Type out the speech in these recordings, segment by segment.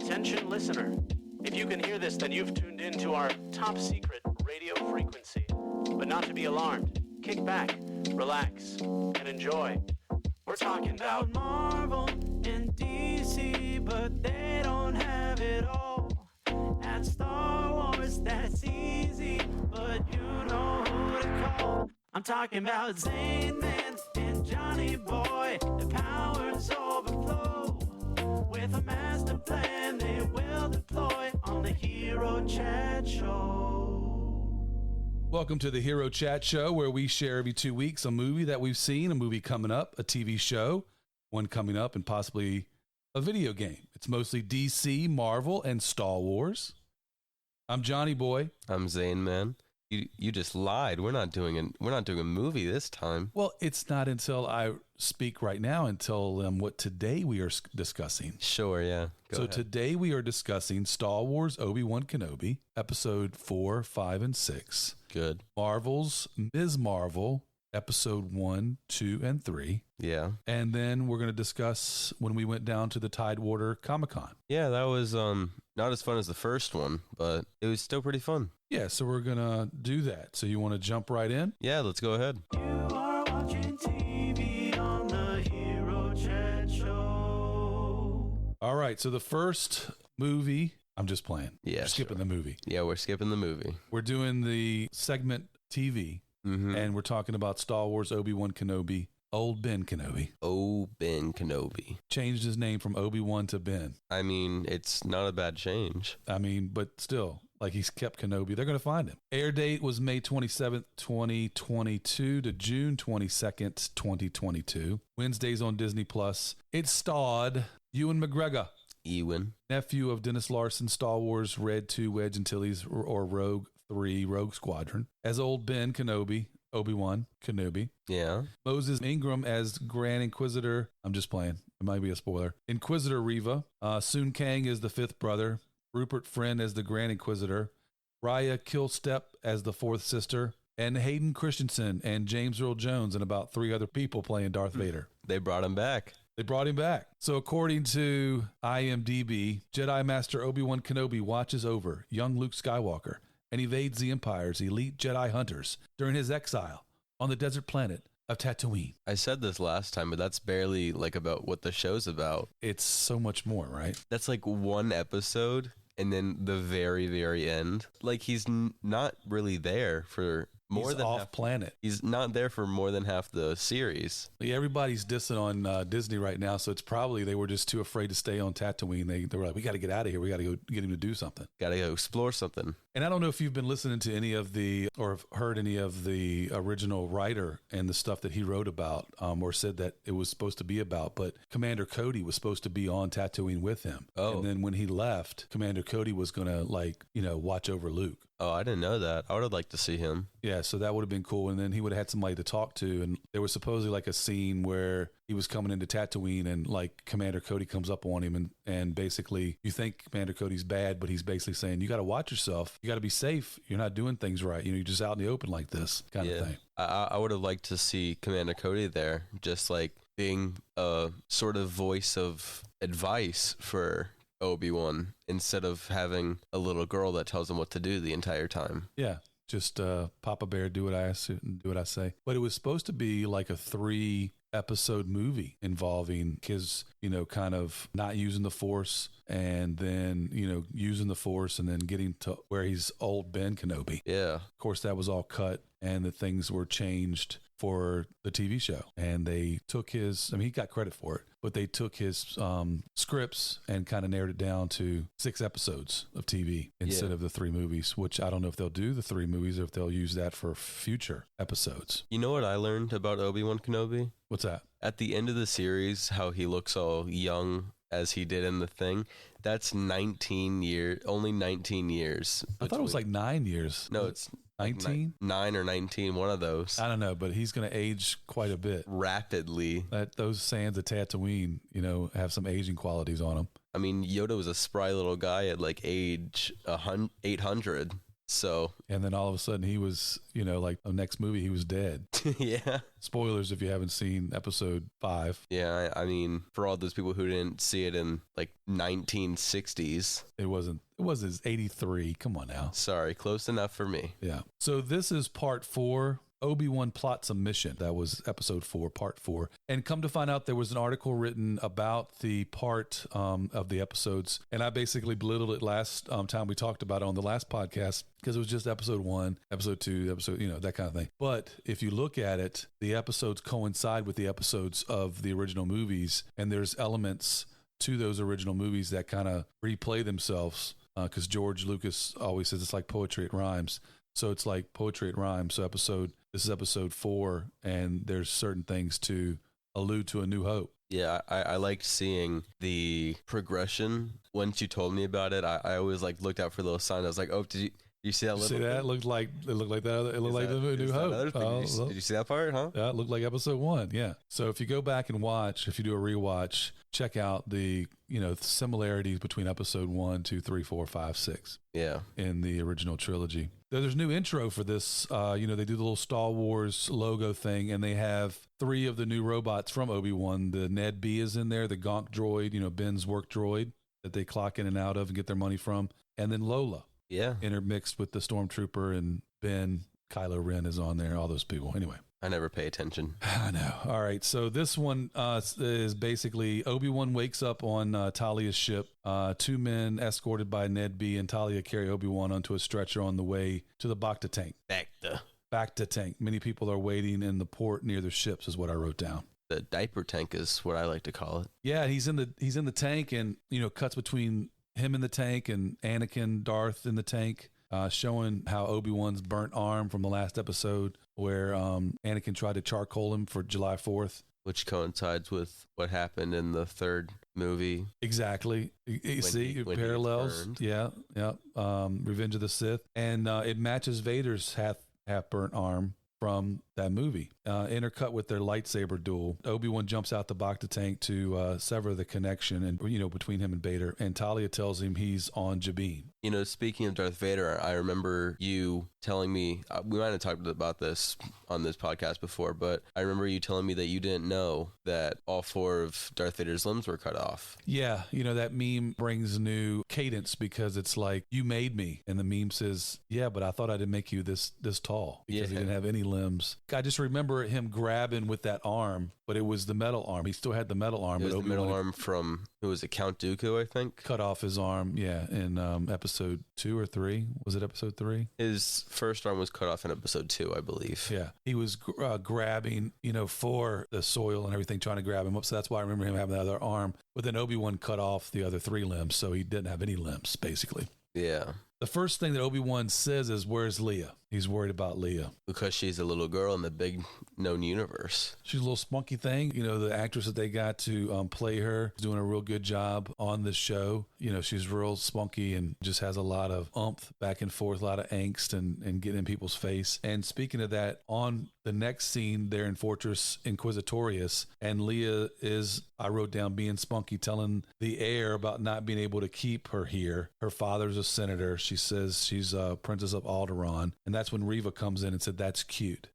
Attention listener. If you can hear this, then you've tuned in to our top secret radio frequency. But not to be alarmed. Kick back, relax, and enjoy. We're talking about Marvel and DC, but they don't have it all. At Star Wars, that's easy, but you know who to call. I'm talking about ZaneMan and Jonni Boy. The powers overflow. With a master plan they will deploy on the Hero Chat Show. Welcome to the Hero Chat Show, where we share every 2 weeks a movie that we've seen, a movie coming up, a TV show, one coming up, and possibly a video game. It's mostly DC, Marvel, and Star Wars. I'm Jonni Boy. I'm ZaneMan. You just lied. We're not doing a movie this time. Well, it's not until I speak right now until what today we are discussing. Sure, yeah. Go ahead. Today we are discussing Star Wars Obi-Wan Kenobi, episode 4, 5, and 6. Good. Marvel's Ms. Marvel, episode 1, 2, and 3. Yeah. And then we're going to discuss when we went down to the Tidewater Comicon. Yeah, that was not as fun as the first one, but it was still pretty fun. Yeah, so we're going to do that. So you want to jump right in? Yeah, let's go ahead. You are watching TV on the Hero Chat Show. All right, so the first movie, I'm just playing. Yeah, we're skipping the movie. Yeah, we're skipping the movie. We're doing the segment TV, and we're talking about Star Wars Obi-Wan Kenobi. Old Ben Kenobi. Ben Kenobi. Changed his name from Obi-Wan to Ben. I mean, it's not a bad change. I mean, but still, like, he's kept Kenobi. They're going to find him. Air date was May 27th, 2022 to June 22nd, 2022. Wednesdays on Disney+. It starred Ewan McGregor. Ewan. Nephew of Dennis Larson, Star Wars Red 2, Wedge Antilles, or Rogue 3, Rogue Squadron. As Old Ben Kenobi. Obi-Wan Kenobi. Yeah. Moses Ingram as Grand Inquisitor. I'm just playing. It might be a spoiler. Inquisitor Reva. Sun Kang as the fifth brother. Rupert Friend as the Grand Inquisitor. Raya Killstep as the fourth sister. And Hayden Christensen and James Earl Jones and about 3 other people playing Darth Vader. They brought him back. So according to IMDb, Jedi Master Obi-Wan Kenobi watches over young Luke Skywalker and evades the Empire's elite Jedi hunters during his exile on the desert planet of Tatooine. I said this last time, but that's barely like about what the show's about. It's so much more, right? That's like one episode and then the very, very end. Like he's not really there for more He's than off half, planet. He's not there for more than half the series. Yeah, everybody's dissing on Disney right now, so it's probably they were just too afraid to stay on Tatooine. They were like, we got to get out of here. We got to go get him to do something. Got to go explore something. And I don't know if you've been listening to any of the, or have heard any of the original writer and the stuff that he wrote about, or said that it was supposed to be about, but Commander Cody was supposed to be on Tatooine with him. Oh. And then when he left, Commander Cody was going to, watch over Luke. Oh, I didn't know that. I would have liked to see him. Yeah, so that would have been cool. And then he would have had somebody to talk to. And there was supposedly like a scene where he was coming into Tatooine and like Commander Cody comes up on him and basically you think Commander Cody's bad, but he's basically saying, you got to watch yourself. You got to be safe. You're not doing things right. You're just out in the open like this kind of thing. I would have liked to see Commander Cody there, just like being a sort of voice of advice for Obi-Wan instead of having a little girl that tells him what to do the entire time. Yeah. Just Papa Bear, do what I ask and do what I say. But it was supposed to be like a 3-episode movie involving his, kind of not using the Force and then, using the Force and then getting to where he's old Ben Kenobi. Yeah. Of course, that was all cut and the things were changed for the TV show. And they took he got credit for it, but they took his scripts and kind of narrowed it down to 6 episodes of TV instead of the 3 movies, which I don't know if they'll do the 3 movies or if they'll use that for future episodes. You know what I learned about Obi-Wan Kenobi? What's that? At the end of the series, how he looks all young as he did in the thing, that's only 19 years. I thought it was like 9 years. No, it's 19? 9 or 19, one of those. I don't know, but he's going to age quite a bit. Rapidly. Those sands of Tatooine, have some aging qualities on them. I mean, Yoda was a spry little guy at like age 800. So, and then all of a sudden he was, like the next movie, he was dead. yeah. Spoilers if you haven't seen episode 5. Yeah, I mean, for all those people who didn't see it in like 1960s. It was his 83. Come on now. Sorry, close enough for me. Yeah. So this is part 4. Obi-Wan plots a mission. That was episode 4, part 4. And come to find out, there was an article written about the part of the episodes. And I basically belittled it last time we talked about it on the last podcast, because it was just episode 1, episode 2, that kind of thing. But if you look at it, the episodes coincide with the episodes of the original movies. And there's elements to those original movies that kind of replay themselves, because George Lucas always says it's like poetry, it rhymes. So it's like poetry, it rhymes. So this is episode 4, and there's certain things to allude to A New Hope. Yeah, I liked seeing the progression. Once you told me about it, I always like looked out for a little sign. I was like, oh, did you see that little See that? It looked like that. It looked like the New Hope. Did you see that part, huh? Yeah, it looked like episode 1. Yeah. So if you go back and watch, if you do a rewatch, check out the similarities between episode 1, 2, 3, 4, 5, 6. Yeah. In the original trilogy. There's a new intro for this. They do the little Star Wars logo thing, and they have 3 of the new robots from Obi-Wan. The Ned B is in there, the Gonk droid, Ben's work droid that they clock in and out of and get their money from, and then Lola. Yeah. Intermixed with the Stormtrooper, and Ben, Kylo Ren is on there, all those people. Anyway. I never pay attention. I know. All right. So this one is basically Obi-Wan wakes up on Talia's ship. 2 men escorted by Ned B and Talia carry Obi-Wan onto a stretcher on the way to the Bacta tank. Bacta tank. Many people are waiting in the port near the ships is what I wrote down. The diaper tank is what I like to call it. Yeah, he's in the tank, and cuts between him in the tank and Anakin, Darth in the tank. Showing how Obi-Wan's burnt arm from the last episode, where Anakin tried to charcoal him for July 4th. Which coincides with what happened in the 3rd movie. Exactly. You see, parallels. Yeah. Revenge of the Sith. And it matches Vader's half burnt arm from that movie. Intercut with their lightsaber duel. Obi-Wan jumps out the Bacta tank to sever the connection and between him and Vader. And Talia tells him he's on Jabin. Speaking of Darth Vader, I remember you telling me, we might have talked about this on this podcast before, but I remember you telling me that you didn't know that all 4 of Darth Vader's limbs were cut off. Yeah, that meme brings new cadence, because it's like, you made me. And the meme says, yeah, but I thought I didn't make you this tall, because he didn't have any limbs. I just remember him grabbing with that arm, but it was the metal arm. He still had the metal arm. It was the metal arm from, who was it, Count Dooku, I think? Cut off his arm, yeah, in episode 2 or 3. Was it episode 3? His first arm was cut off in episode 2, I believe. Yeah, he was grabbing, for the soil and everything, trying to grab him up. So that's why I remember him having the other arm. But then Obi-Wan cut off the other 3 limbs, so he didn't have any limbs, basically. Yeah. The first thing that Obi-Wan says is, where's Leia? He's worried about Leia. Because she's a little girl in the big known universe. She's a little spunky thing. The actress that they got to play her is doing a real good job on this show. She's real spunky and just has a lot of oomph back and forth, a lot of angst and getting in people's face. And speaking of that, on the next scene, they're in Fortress Inquisitorius, and Leia is, I wrote down, being spunky, telling the heir about not being able to keep her here. Her father's a senator. She says she's a princess of Alderaan. And that's when Reva comes in and said, that's cute.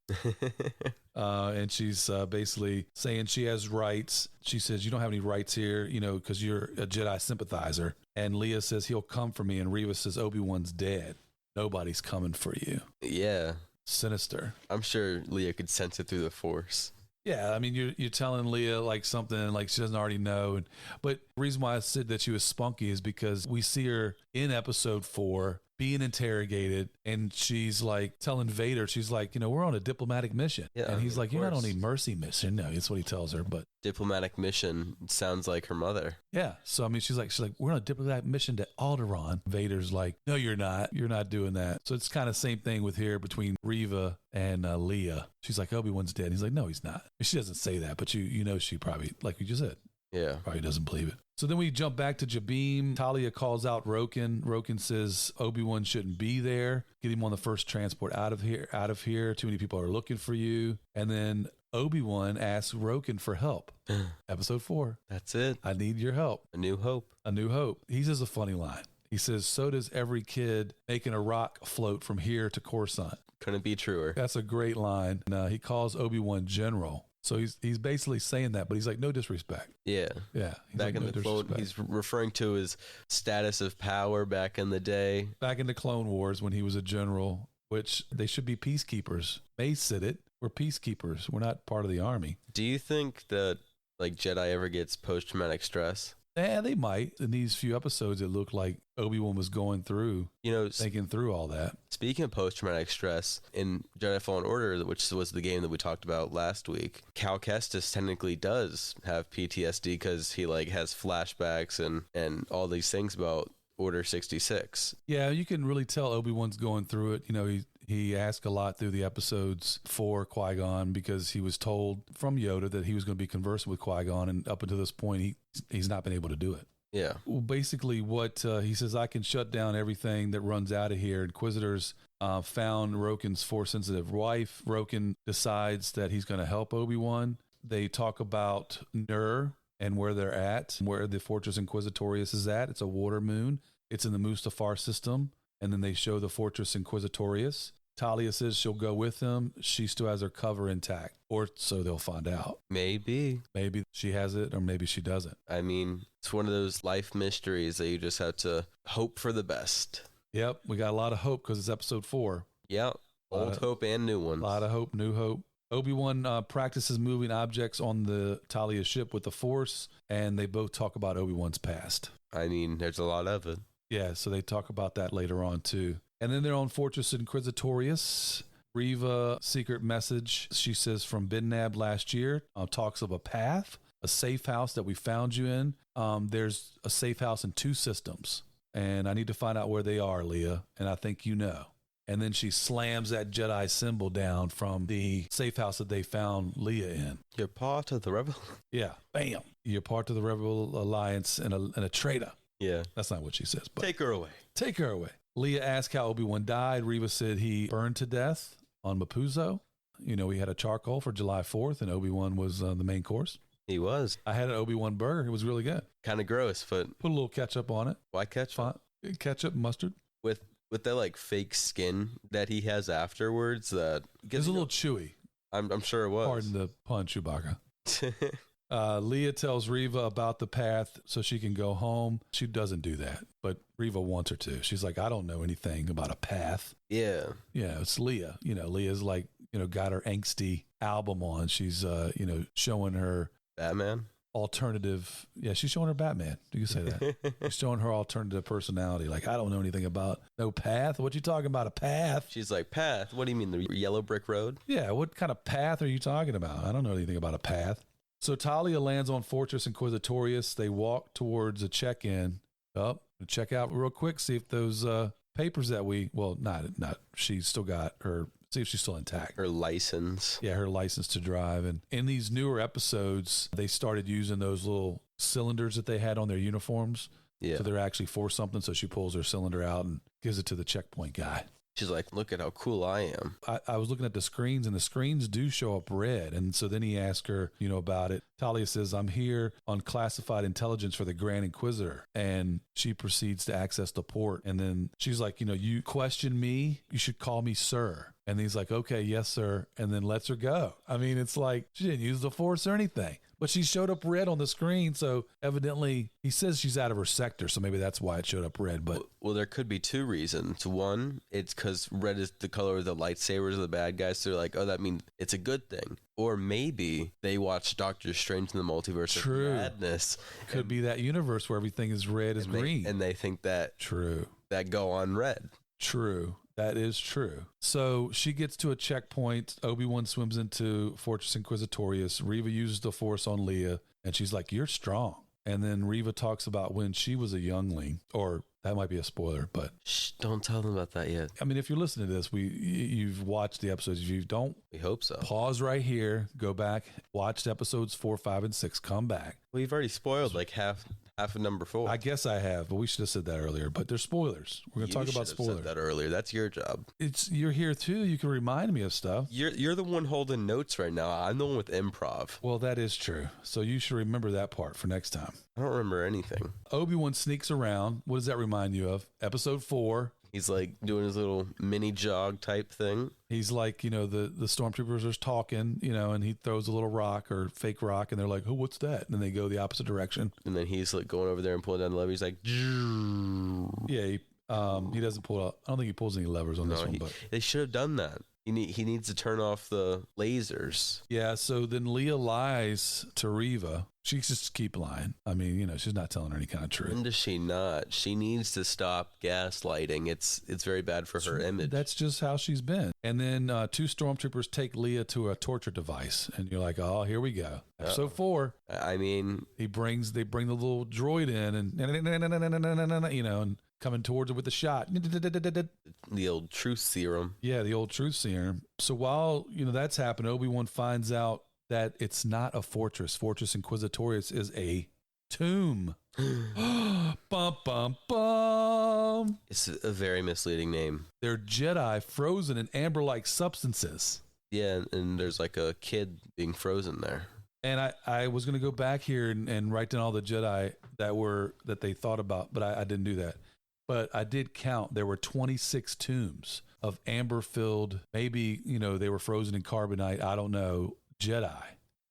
And she's basically saying she has rights. She says, you don't have any rights here, because you're a Jedi sympathizer. And Leia says, he'll come for me. And Reva says, Obi-Wan's dead. Nobody's coming for you. Yeah. Sinister. I'm sure Leia could sense it through the Force. Yeah, I mean, you're telling Leia like something like she doesn't already know. But the reason why I said that she was spunky is because we see her in episode 4 being interrogated, and she's like telling Vader, she's like, we're on a diplomatic mission. Yeah, and he's like, you're not on a mercy mission. No, that's what he tells her. But diplomatic mission sounds like her mother. Yeah. So, I mean, she's like, we're on a diplomatic mission to Alderaan. Vader's like, no, you're not. You're not doing that. So it's kind of same thing with here between Reva and Leia. She's like, Obi-Wan's dead. He's like, no, he's not. She doesn't say that, but she probably, like you just said, yeah, probably doesn't believe it. So then we jump back to Jabim. Talia calls out Roken. Roken says Obi-Wan shouldn't be there. Get him on the first transport out of here. Too many people are looking for you. And then Obi-Wan asks Roken for help. Episode 4. That's it. I need your help. A New Hope. A New Hope. He says a funny line. He says, so does every kid making a rock float from here to Coruscant. Couldn't be truer. That's a great line. And, he calls Obi-Wan General. So he's basically saying that, but he's like, no disrespect. Yeah. Yeah. Back in the quote, he's referring to his status of power back in the day. Back in the Clone Wars when he was a general, which they should be peacekeepers. May said it. We're peacekeepers. We're not part of the army. Do you think that like Jedi ever gets post-traumatic stress? Yeah, they might. In these few episodes, it looked like Obi-Wan was going through, thinking through all that. Speaking of post-traumatic stress, in Jedi Fallen Order, which was the game that we talked about last week, Cal Kestis technically does have PTSD because he like has flashbacks and all these things about Order 66. Yeah, you can really tell Obi-Wan's going through it. He asked a lot through the episodes for Qui-Gon because he was told from Yoda that he was going to be conversing with Qui-Gon, and up until this point, he's not been able to do it. Yeah. Well, basically, what he says, I can shut down everything that runs out of here. Inquisitors found Roken's Force-sensitive wife. Roken decides that he's going to help Obi-Wan. They talk about Nur and where they're at, where the Fortress Inquisitorius is at. It's a water moon. It's in the Mustafar system. And then they show the Fortress Inquisitorius. Talia says she'll go with him. She still has her cover intact, or so they'll find out. Maybe she has it, or maybe she doesn't. I mean, it's one of those life mysteries that you just have to hope for the best. Yep, we got a lot of hope because it's episode 4. Yep, old hope and new ones. A lot of hope, new hope. Obi-Wan practices moving objects on the Talia ship with the Force, and they both talk about Obi-Wan's past. I mean, there's a lot of it. Yeah, so they talk about that later on, too. And then they're on Fortress Inquisitorius. Reva, secret message, she says, from Bidnab last year, talks of a path, a safe house that we found you in. There's a safe house in 2 systems, and I need to find out where they are, Leia, and I think you know. And then she slams that Jedi symbol down from the safe house that they found Leia in. You're part of the Rebel. Yeah, bam. You're part of the Rebel Alliance and a traitor. Yeah. That's not what she says. But take her away. Take her away. Leia asked how Obi-Wan died. Reva said he burned to death on Mapuzo. We had a charcoal for July 4th, and Obi-Wan was the main course. He was. I had an Obi-Wan burger. It was really good. Kind of gross, but... Put a little ketchup on it. Why ketchup? Ketchup, mustard. With that, like, fake skin that he has afterwards, that... It was a little chewy. I'm sure it was. Pardon the pun, Chewbacca. Leia tells Reva about the path so she can go home. She doesn't do that, but Reva wants her to. She's like, I don't know anything about a path. Yeah. Yeah, it's Leia. Leia's like, got her angsty album on. She's, showing her... Batman? Alternative. Yeah, she's showing her Batman. You can say that. She's showing her alternative personality. Like, I don't know anything about no path. What you talking about, a path? She's like, path? What do you mean, the yellow brick road? Yeah, what kind of path are you talking about? I don't know anything about a path. So Talia lands on Fortress Inquisitorius. They walk towards a check-in. Check out real quick, see if those papers that she's still got her, see if she's still intact. Her license. Yeah, her license to drive. And in these newer episodes, they started using those little cylinders that they had on their uniforms. Yeah. So they're actually for something. So she pulls her cylinder out and gives it to the checkpoint guy. She's like, look at how cool I am. I was looking at the screens, and the screens do show up red. And so then he asked her, about it. Talia says, I'm here on classified intelligence for the Grand Inquisitor. And she proceeds to access the port. And then she's like, you question me, you should call me sir. And he's like, okay, yes, sir. And then lets her go. I mean, it's like she didn't use the Force or anything. But she showed up red on the screen, so evidently he says she's out of her sector, so maybe that's why it showed up red. But well, there could be 2 reasons. One, it's because red is the color of the lightsabers of the bad guys, so they're like, oh, that means it's a good thing. Or maybe they watched Doctor Strange in the Multiverse of Madness. Could be that universe where everything is red as green. And they think that true. That go on red. True. That is true. So she gets to a checkpoint. Obi-Wan swims into Fortress Inquisitorius. Reva uses the Force on Leia, and she's like, you're strong. And then Reva talks about when she was a youngling, or that might be a spoiler, but... Shh, don't tell them about that yet. I mean, if you're listening to this, you've watched the episodes. If you don't... We hope so. Pause right here, go back, watch episodes 4, 5, and 6, come back. Well, you've already spoiled like half half of number 4. I guess I have, but we should have said that earlier. But there's spoilers. We're going to talk about spoilers. Said that earlier. That's your job. You're here too. You can remind me of stuff. You're the one holding notes right now. I'm the one with improv. Well, that is true. So you should remember that part for next time. I don't remember anything. Obi-Wan sneaks around. What does that remind you of? Episode 4. He's like doing his little mini jog type thing. He's like, the stormtroopers are talking, and he throws a little rock or fake rock, and they're like, "Oh, what's that?" And then they go the opposite direction. And then he's like going over there and pulling down the lever. He's like, yeah, he doesn't pull out. I don't think he pulls any levers on this one. But they should have done that. He needs to turn off the lasers. Yeah, so then Leia lies to Reva. She just keep lying. I mean, she's not telling her any kind of truth. When does she not? She needs to stop gaslighting. It's very bad for her image. That's just how she's been. And then 2 stormtroopers take Leia to a torture device, and you're like, oh, here we go. Episode 4. I mean, they bring the little droid in, and coming towards her with the shot. The old truth serum. Yeah, the old truth serum. So while, that's happened, Obi-Wan finds out that it's not a fortress. Fortress Inquisitorius is a tomb. Bum, bum, bum. It's a very misleading name. They're Jedi frozen in amber-like substances. Yeah, and there's like a kid being frozen there. And I was going to go back here and write down all the Jedi that they thought about, but I didn't do that. But I did count. There were 26 tombs of amber-filled, maybe, they were frozen in carbonite, I don't know, Jedi.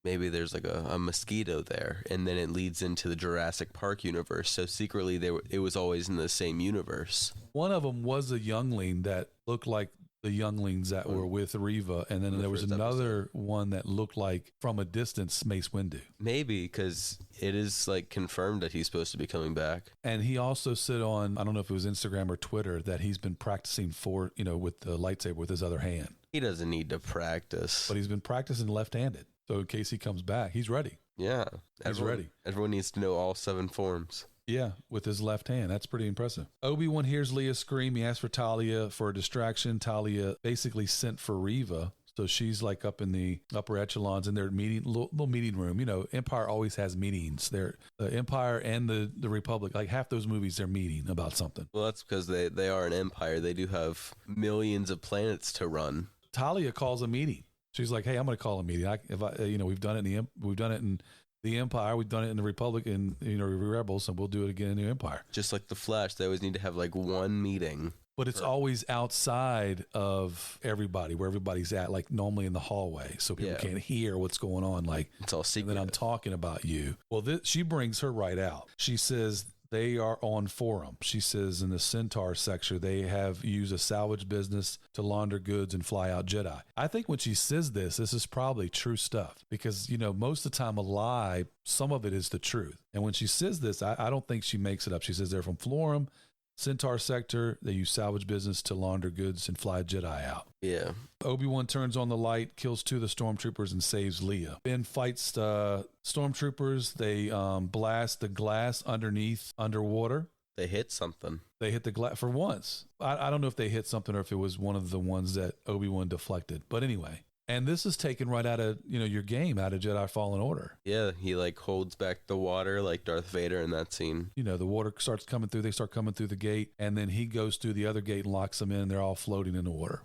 Maybe there's like a mosquito there, and then it leads into the Jurassic Park universe. So secretly, it was always in the same universe. One of them was a youngling that looked like the younglings that were with Reva, and then there was another one that looked like, from a distance, Mace Windu. Maybe, because it is like confirmed that he's supposed to be coming back. And he also said on, I don't know if it was Instagram or Twitter, that he's been practicing with the lightsaber with his other hand. He doesn't need to practice. But he's been practicing left-handed. So in case he comes back, he's ready. Yeah. He's ready. Everyone needs to know all 7 forms. Yeah, with his left hand. That's pretty impressive. Obi-Wan hears Leia scream. He asks for Talia for a distraction. Talia basically sent for Reva. So she's like up in the upper echelons in their little meeting room. Empire always has meetings. The Empire and the Republic, like half those movies, they're meeting about something. Well, that's because they are an empire. They do have millions of planets to run. Talia calls a meeting. She's like, "Hey, I'm going to call a meeting. We've done it in the Empire, we've done it in the Republic, and Rebels, and we'll do it again in the Empire." Just like the Flash, they always need to have like one meeting. But it's always outside of everybody, where everybody's at, like normally in the hallway, so people can't hear what's going on. Like, it's all secret. That I'm talking about you. Well, she brings her right out. She says they are on forum. She says in the Centaur sector, they have used a salvage business to launder goods and fly out Jedi. I think when she says this is probably true stuff, because, most of the time a lie, some of it is the truth. And when she says this, I don't think she makes it up. She says they're from Florum, Centaur sector. They use salvage business to launder goods and fly Jedi out. Yeah. Obi-Wan turns on the light, kills 2 of the stormtroopers, and saves Leia. Ben fights stormtroopers. They blast the glass underwater. They hit something. They hit the glass for once. I don't know if they hit something or if it was one of the ones that Obi-Wan deflected. But anyway. And this is taken right out of, your game, out of Jedi Fallen Order. Yeah, he like holds back the water like Darth Vader in that scene. The water starts coming through. They start coming through the gate, and then he goes through the other gate and locks them in. And they're all floating in the water.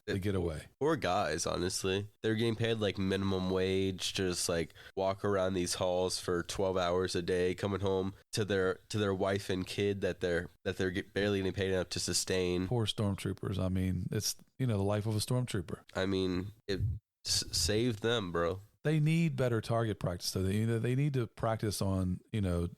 They get away. Poor guys, honestly. They're getting paid like minimum wage, just like walk around these halls for 12 hours a day, coming home to their wife and kid that they're barely getting paid enough to sustain. Poor stormtroopers. I mean, it's the life of a stormtrooper. I mean, it saved them, bro. They need better target practice, though. They need to practice on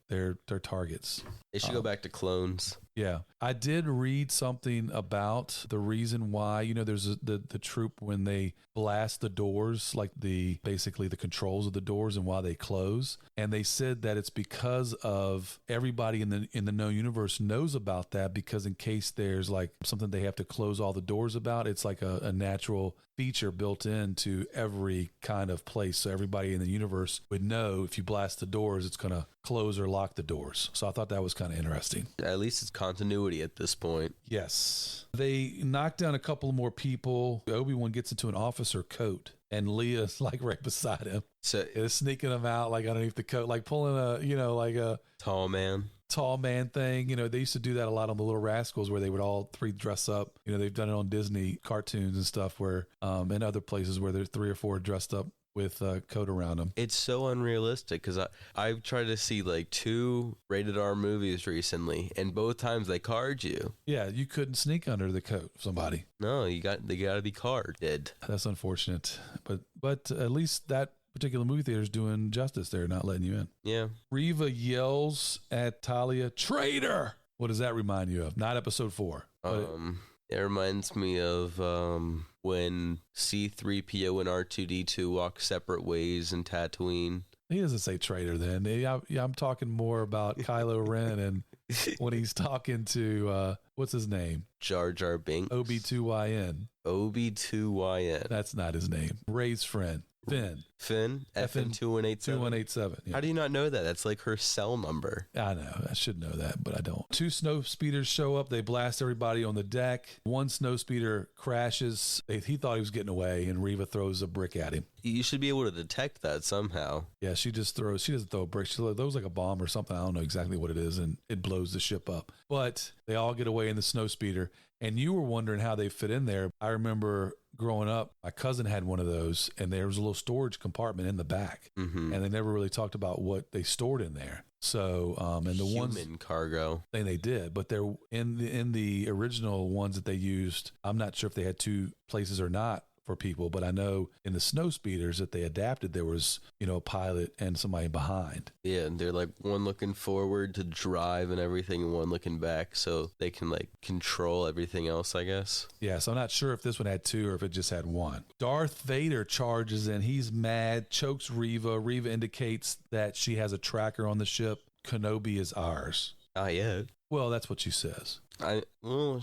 their targets. They should go back to clones. Yeah, I did read something about the reason why. There's the troop when they blast the doors, like basically the controls of the doors and why they close. And they said that it's because of everybody in the known universe knows about that, because in case there's like something they have to close all the doors about, it's like a natural feature built into every kind of place. So everybody in the universe would know if you blast the doors, it's going to close or lock the doors. So I thought that was kind of interesting. At least it's continuity at this point. Yes. They knock down a couple more people. Obi-Wan gets into an officer coat, and Leah's like right beside him. So It's sneaking him out like underneath the coat, like pulling like a tall man. tall man thing. They used to do that a lot on the Little Rascals where they would all three dress up. They've done it on Disney cartoons and stuff where, and other places where there's 3 or 4 dressed up with a coat around them. It's so unrealistic because I've tried to see like 2 rated R movies recently, and both times they card you. Yeah, you couldn't sneak under the coat of somebody. No, they got to be carded. That's unfortunate. But at least that particular movie theater is doing justice. They're not letting you in. Yeah. Reva yells at Talia, "Traitor!" What does that remind you of? Not episode 4. It reminds me of when C-3PO and R2-D2 walk separate ways in Tatooine. He doesn't say traitor then. I'm talking more about Kylo Ren and when he's talking to, what's his name? Jar Jar Binks. Obi-2YN. Obi-2YN. That's not his name. Ray's friend. Finn. FN 2187. 2187. Yeah. How do you not know that? That's like her cell number. I know. I should know that, but I don't. 2 snow speeders show up. They blast everybody on the deck. 1 snow speeder crashes. He thought he was getting away, and Reva throws a brick at him. You should be able to detect that somehow. Yeah, she doesn't throw a brick. She throws like a bomb or something. I don't know exactly what it is, and it blows the ship up. But they all get away in the snow speeder, and you were wondering how they fit in there. I remember growing up, my cousin had one of those, and there was a little storage compartment in the back, and they never really talked about what they stored in there. So, and the human cargo thing they did, but they're in the original ones that they used. I'm not sure if they had 2 places or not for people, but I know in the snow speeders that they adapted, there was, a pilot and somebody behind. Yeah, and they're like one looking forward to drive and everything, and one looking back so they can like control everything else, I guess. Yeah, so I'm not sure if this one had 2 or if it just had 1. Darth Vader charges in. He's mad, chokes Reva. Reva indicates that she has a tracker on the ship. Kenobi is ours. Not yet. Well, that's what she says.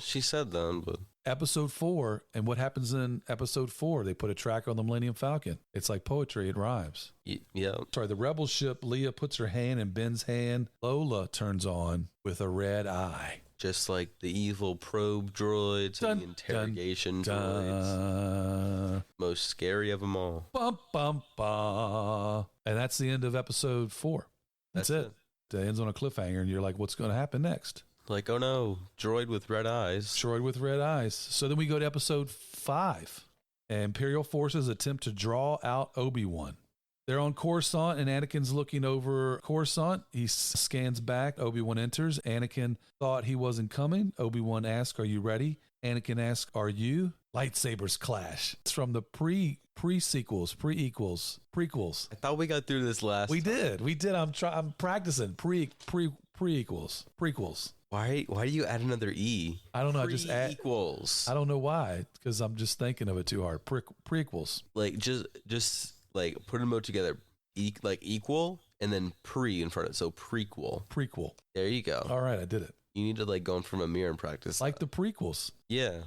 She said that, but Episode 4, and what happens in episode 4? They put a tracker on the Millennium Falcon. It's like poetry, it rhymes. Yeah. Sorry, the rebel ship, Leia puts her hand in Ben's hand. Lola turns on with a red eye. Just like the evil probe droids and the interrogation droids. Most scary of them all. Bum, bum, bum. And that's the end of episode 4. That's it. It ends on a cliffhanger, and you're like, what's going to happen next? Like, oh no, droid with red eyes. Droid with red eyes. So then we go to episode 5. Imperial forces attempt to draw out Obi-Wan. They're on Coruscant, and Anakin's looking over Coruscant. He scans back. Obi-Wan enters. Anakin thought he wasn't coming. Obi-Wan asks, "Are you ready?" Anakin asks, "Are you?" Lightsabers clash. It's from the prequels. I thought we got through this last. We did. I'm practicing prequels. Why do you add another E? I don't know. I just add equals. I don't know why, because I'm just thinking of it too hard. Prequels. Like just like put them both together, like equal, and then pre in front of it. So prequel. There you go. All right, I did it. You need to like go in front of a mirror and practice. Like the prequels. Yeah.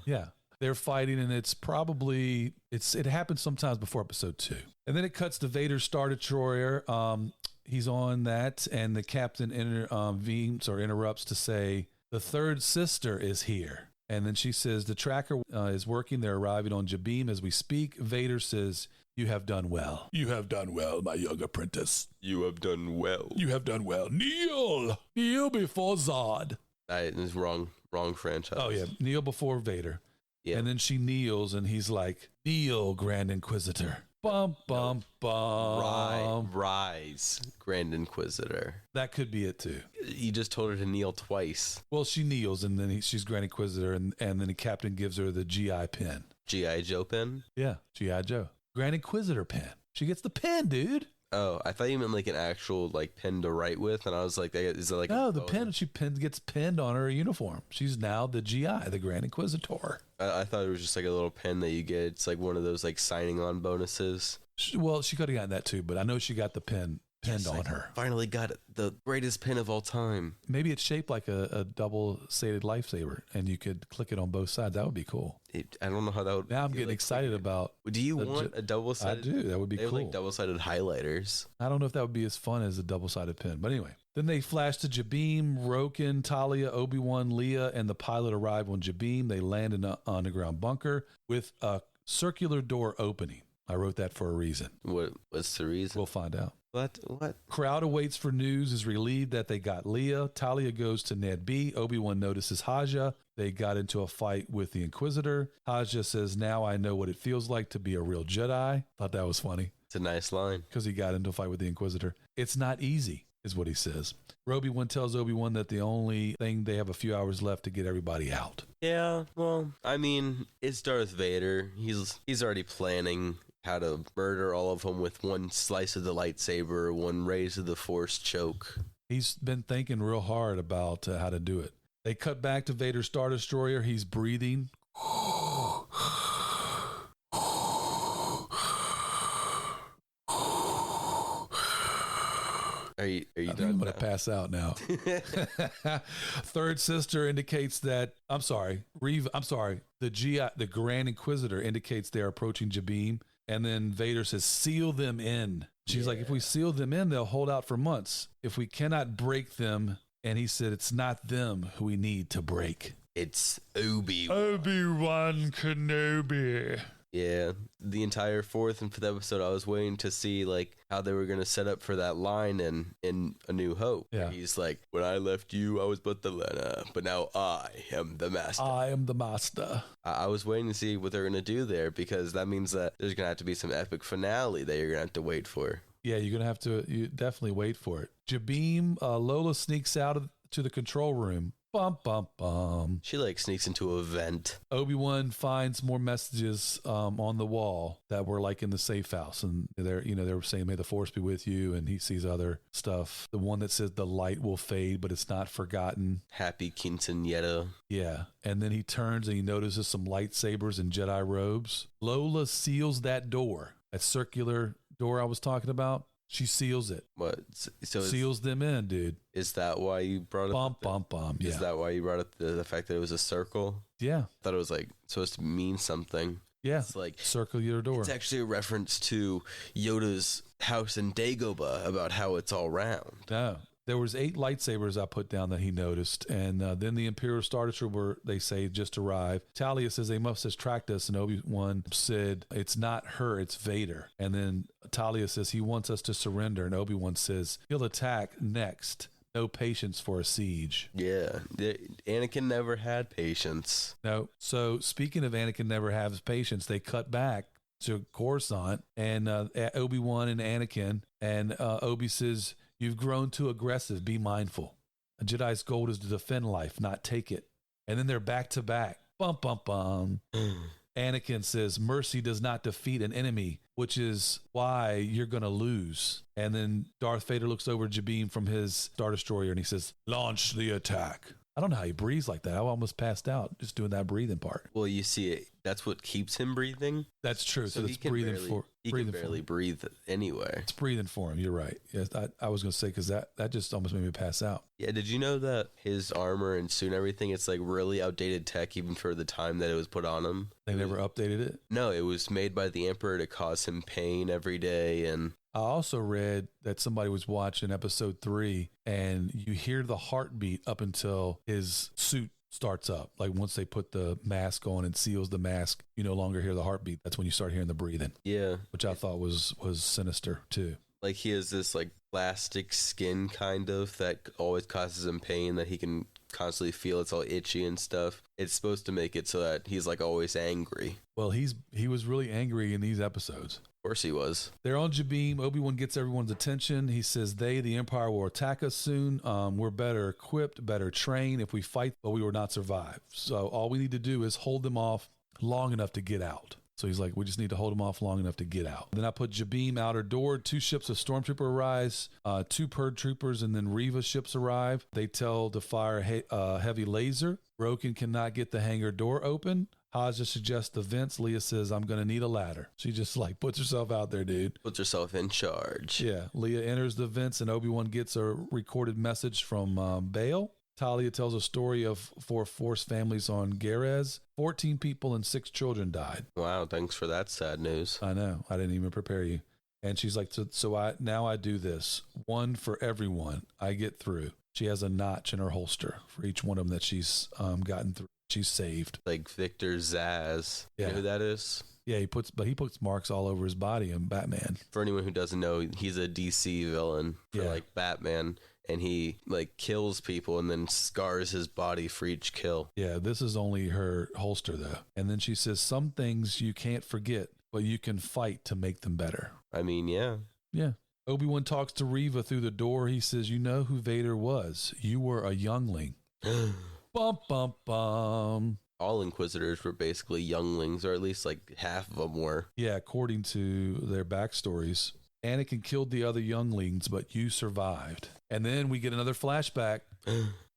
They're fighting, and it happens sometimes before episode 2, and then it cuts to Vader's Star Destroyer. He's on that, and the captain interrupts to say, "The third sister is here." And then she says, "The tracker is working. They're arriving on Jabim as we speak." Vader says, "You have done well. You have done well, my young apprentice. You have done well. You have done well. Kneel before Zod." That is wrong franchise. Oh, yeah. Kneel before Vader. Yeah. And then she kneels, and he's like, "Kneel, Grand Inquisitor." Bum, bum, bum. Rise, Grand Inquisitor. That could be it, too. You just told her to kneel twice. Well, she kneels, and then she's Grand Inquisitor, and then the captain gives her the GI pin. G.I. Joe pin? Yeah, G.I. Joe. Grand Inquisitor pin. She gets the pin, dude. Oh, I thought you meant like an actual like pin to write with, and I was like, is it like the pin? Gets pinned on her uniform. She's now the GI, the Grand Inquisitor. I thought it was just like a little pin that you get. It's like one of those like signing on bonuses. Well, she could have gotten that too, but I know she got the pin pinned on her. Finally got it, the greatest pin of all time. Maybe it's shaped like a double-sided lightsaber, and you could click it on both sides. That would be cool. I don't know how that would. Now I'm getting excited about. Do you want a double-sided? I do. That would be cool. Like double-sided highlighters. I don't know if that would be as fun as a double-sided pin, but anyway. Then they flash to Jabim. Roken, Talia, Obi-Wan, Leia, and the pilot arrive on Jabim. They land in an underground bunker with a circular door opening. I wrote that for a reason. What's the reason? We'll find out. What? Crowd awaits for news, is relieved that they got Leia. Talia goes to Ned B. Obi-Wan notices Haja. They got into a fight with the Inquisitor. Haja says, now I know what it feels like to be a real Jedi. Thought that was funny. It's a nice line. Because he got into a fight with the Inquisitor. It's not easy, is what he says. Obi-Wan tells Obi-Wan that the only thing, they have a few hours left to get everybody out. Yeah, well, I mean, it's Darth Vader. He's already planning how to murder all of them with one slice of the lightsaber, one raise of the Force choke. He's been thinking real hard about how to do it. They cut back to Vader's Star Destroyer. He's breathing. Are you done? I'm going to pass out now. Third sister indicates that, the Grand Inquisitor indicates they're approaching Jabim. And then Vader says, seal them in. She's like, if we seal them in, they'll hold out for months. If we cannot break them, and he said, it's not them who we need to break. It's Obi-Wan. Obi-Wan Kenobi. Yeah, the entire fourth and fifth episode, I was waiting to see like how they were going to set up for that line in A New Hope. Yeah. He's like, when I left you, I was but the learner, but now I am the master. I am the master. I was waiting to see what they're going to do there, because that means that there's going to have to be some epic finale that you're going to have to wait for. Yeah, you're going to have to, you definitely wait for it. Jabim, Lola sneaks out to the control room. Bum, bum, bum. She like sneaks into a vent. Obi-Wan finds more messages on the wall that were like in the safe house, and they were saying, may the Force be with you, and he sees other stuff. The one that says the light will fade, but it's not forgotten. Happy quinceañera. Yeah, and then he turns and he notices some lightsabers and Jedi robes. Lola seals that door, that circular door I was talking about. She seals it. What? So seals them in, dude. Is that why you brought up? Yeah. Is that why you brought up the fact that it was a circle? Yeah. I thought it was like supposed to mean something. Yeah. It's like circle your door. It's actually a reference to Yoda's house in Dagobah about how it's all round. No. There was 8 lightsabers I put down that he noticed, and then the Imperial Star Destroyer, they say, just arrived. Talia says they must have tracked us, and Obi-Wan said, it's not her, it's Vader. And then Talia says he wants us to surrender, and Obi-Wan says he'll attack next. No patience for a siege. Yeah, Anakin never had patience. No. So speaking of Anakin never has patience, they cut back to Coruscant and Obi-Wan and Anakin, and Obi says, you've grown too aggressive. Be mindful. A Jedi's goal is to defend life, not take it. And then they're back to back. Bum, bum, bum. Anakin says, mercy does not defeat an enemy, which is why you're going to lose. And then Darth Vader looks over Jabim from his Star Destroyer and he says, launch the attack. I don't know how he breathes like that. I almost passed out just doing that breathing part. Well, you see, that's what keeps him breathing. That's true. So it's breathing for he can barely breathe anyway. It's breathing for him. You're right. Yes, I was going to say, because that just almost made me pass out. Yeah. Did you know that his armor and suit and everything, it's like really outdated tech even for the time that it was put on him? They never updated it? No, it was made by the Emperor to cause him pain every day. And I also read that somebody was watching episode 3 and you hear the heartbeat up until his suit starts up. Like once they put the mask on and seals the mask, you no longer hear the heartbeat. That's when you start hearing the breathing. Yeah. Which I thought was sinister too. Like he has this like plastic skin kind of that always causes him pain that he can constantly feel. It's all itchy and stuff. It's supposed to make it so that he's like always angry. Well, he was really angry in these episodes. Of course he was. They're on Jabim. Obi-Wan gets everyone's attention. He says the Empire will attack us soon. We're better equipped, better trained. If we fight, but we will not survive. So all we need to do is hold them off long enough to get out. So he's like, we just need to hold them off long enough to get out. Then I put Jabim outer door. 2 ships of stormtrooper arrives, 2 purge troopers, and then Reva ships arrive. They tell to fire heavy laser. Roken cannot get the hangar door open. Haja suggests the vents. Leia says, I'm going to need a ladder. She just like puts herself out there, dude. Puts herself in charge. Yeah. Leia enters the vents and Obi-Wan gets a recorded message from Bail. Talia tells a story of 4 Force families on Garez. 14 people and 6 children died. Wow, thanks for that sad news. I know. I didn't even prepare you. And she's like, so I do this. One for everyone I get through. She has a notch in her holster for each one of them that she's gotten through. She's saved. Like Victor Zaz. Yeah. You know who that is? Yeah, he puts marks all over his body in Batman. For anyone who doesn't know, he's a DC villain for like Batman, and he like kills people and then scars his body for each kill. Yeah, this is only her holster though. And then she says, some things you can't forget, but you can fight to make them better. I mean, yeah. Yeah. Obi-Wan talks to Reva through the door. He says, you know who Vader was. You were a youngling. Bum, bum, bum. All Inquisitors were basically younglings, or at least like half of them were. Yeah, according to their backstories. Anakin killed the other younglings, but you survived. And then we get another flashback.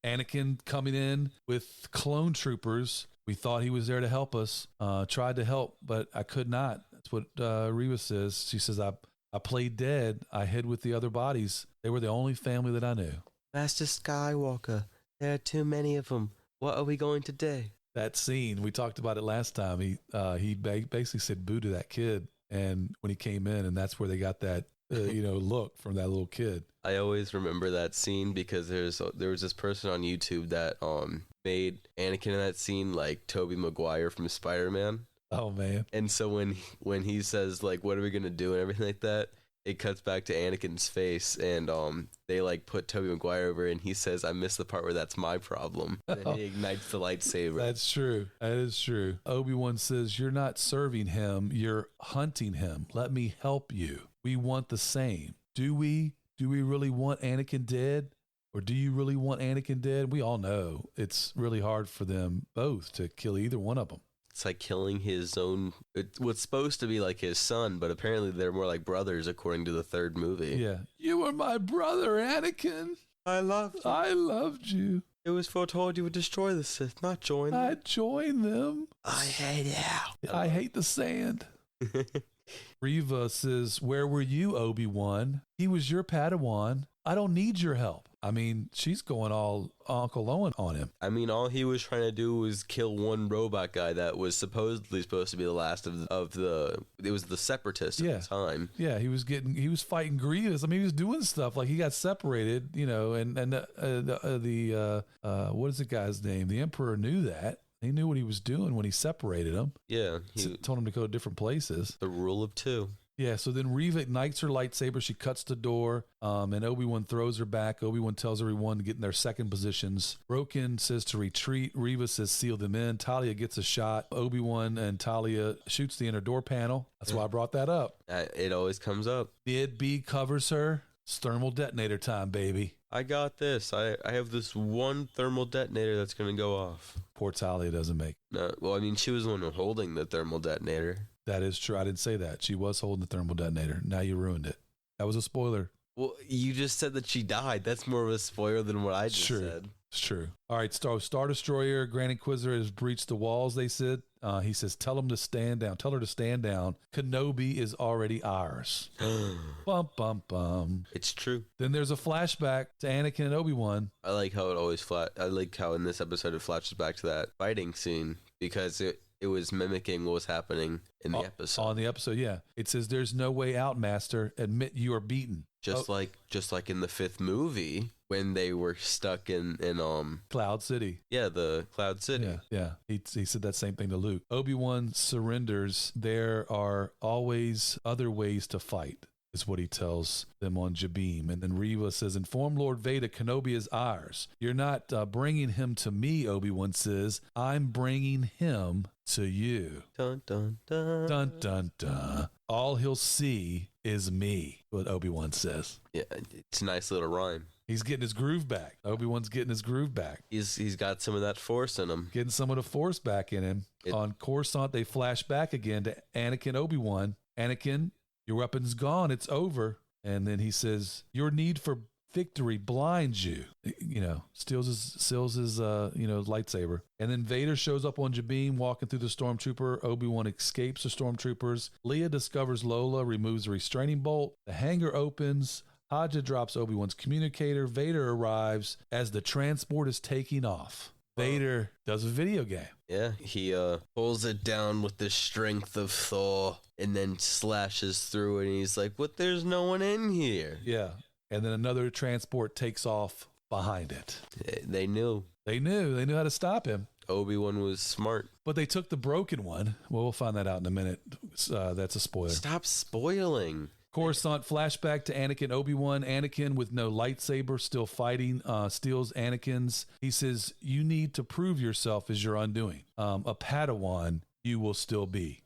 Anakin coming in with clone troopers. We thought he was there to help us. Tried to help, but I could not. That's what Reva says. She says, I played dead. I hid with the other bodies. They were the only family that I knew. Master Skywalker, there are too many of them. What are we going to do? That scene, we talked about it last time. He basically said boo to that kid. And when he came in, and that's where they got that, look from that little kid. I always remember that scene because there was this person on YouTube that made Anakin in that scene like Tobey Maguire from Spider-Man. Oh man! And so when he says like, "What are we gonna do?" and everything like that, it cuts back to Anakin's face, and they like put Tobey Maguire over, and he says, "I missed the part where that's my problem." And then he ignites the lightsaber. That's true. That is true. Obi-Wan says, "You're not serving him. You're hunting him. Let me help you. We want the same. Do we? Do we really want Anakin dead?" Or do you really want Anakin dead? We all know it's really hard for them both to kill either one of them. It's like killing his own, what's supposed to be like his son, but apparently they're more like brothers according to the third movie. Yeah. You were my brother, Anakin. I loved you. It was foretold you would destroy the Sith, not join them. I joined them. I hate you. I hate the sand. Reva says, where were you, Obi-Wan? He was your Padawan. I don't need your help. I mean, she's going all Uncle Owen on him. I mean, all he was trying to do was kill one robot guy that was supposedly supposed to be the last of the it was the Separatists at the time. Yeah, he was fighting Grievous. I mean, he was doing stuff like he got separated, and the what is the guy's name? The Emperor knew that. He knew what he was doing when he separated them. Yeah. He told him to go to different places. The rule of two. Yeah, so then Reva ignites her lightsaber. She cuts the door, and Obi-Wan throws her back. Obi-Wan tells everyone to get in their second positions. Broken says to retreat. Reva says seal them in. Talia gets a shot. Obi-Wan and Talia shoots the inner door panel. That's why I brought that up. It always comes up. Bid B covers her. It's thermal detonator time, baby. I got this. I have this one thermal detonator that's going to go off. Poor Talia doesn't make it. No, well, I mean, she was the one holding the thermal detonator. That is true. I didn't say that. She was holding the thermal detonator. Now you ruined it. That was a spoiler. Well, you just said that she died. That's more of a spoiler than what I just said. It's true. All right, Star Destroyer, Grand Inquisitor has breached the walls, they said. He says, tell him to stand down. Tell her to stand down. Kenobi is already ours. Bum, bum, bum. It's true. Then there's a flashback to Anakin and Obi-Wan. I like how I like how in this episode it flashes back to that fighting scene because it was mimicking what was happening in the episode. On the episode, yeah. It says, there's no way out, Master. Admit you are beaten. Just like in the fifth movie when they were stuck in Cloud City. Yeah, the Cloud City. Yeah. He said that same thing to Luke. Obi-Wan surrenders. There are always other ways to fight, is what he tells them on Jabim. And then Reva says, inform Lord Vader Kenobi is ours. You're not bringing him to me, Obi-Wan says. I'm bringing him to you. Dun, dun, dun. Dun, dun, dun. All he'll see is me, what Obi-Wan says. Yeah, it's a nice little rhyme. He's getting his groove back. Obi-Wan's getting his groove back. He's got some of that force in him. Getting some of the force back in him. On Coruscant, they flash back again to Anakin, Obi-Wan. Anakin, your weapon's gone. It's over. And then he says, your need for victory blinds you. Steals his lightsaber. And then Vader shows up on Jabim walking through the stormtrooper. Obi-Wan escapes the stormtroopers. Leia discovers Lola, removes the restraining bolt. The hangar opens. Haja drops Obi-Wan's communicator. Vader arrives as the transport is taking off. Vader does a video game. Yeah, he pulls it down with the strength of Thor and then slashes through it, and he's like, "What? There's no one in here." Yeah, and then another transport takes off behind it. They knew how to stop him. Obi-Wan was smart. But they took the broken one. Well, we'll find that out in a minute. That's a spoiler. Stop spoiling. Coruscant flashback to Anakin, Obi-Wan. Anakin with no lightsaber, still fighting, steals Anakin's. He says, you need to prove yourself as your undoing. A Padawan you will still be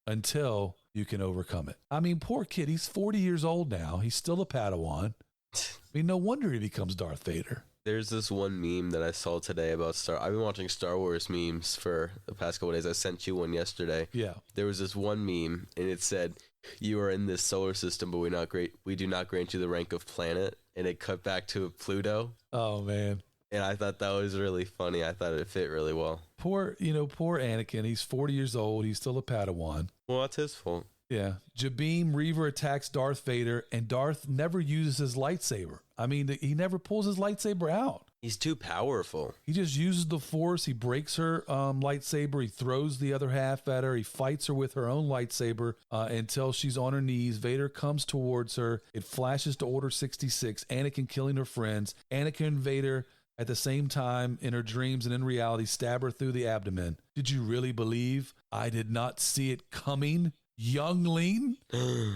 until you can overcome it. I mean, poor kid. He's 40 years old now. He's still a Padawan. I mean, no wonder he becomes Darth Vader. There's this one meme that I saw today about I've been watching Star Wars memes for the past couple of days. I sent you one yesterday. Yeah. There was this one meme, and it said, you are in this solar system, but we do not grant you the rank of planet. And it cut back to Pluto. Oh, man. And I thought that was really funny. I thought it fit really well. Poor Anakin. He's 40 years old. He's still a Padawan. Well, that's his fault. Yeah. Jabim Reaver attacks Darth Vader, and Darth never uses his lightsaber. I mean, he never pulls his lightsaber out. He's too powerful. He just uses the Force. He breaks her lightsaber. He throws the other half at her. He fights her with her own lightsaber until she's on her knees. Vader comes towards her. It flashes to Order 66. Anakin killing her friends. Anakin and Vader at the same time in her dreams and in reality stab her through the abdomen. Did you really believe I did not see it coming? Youngling?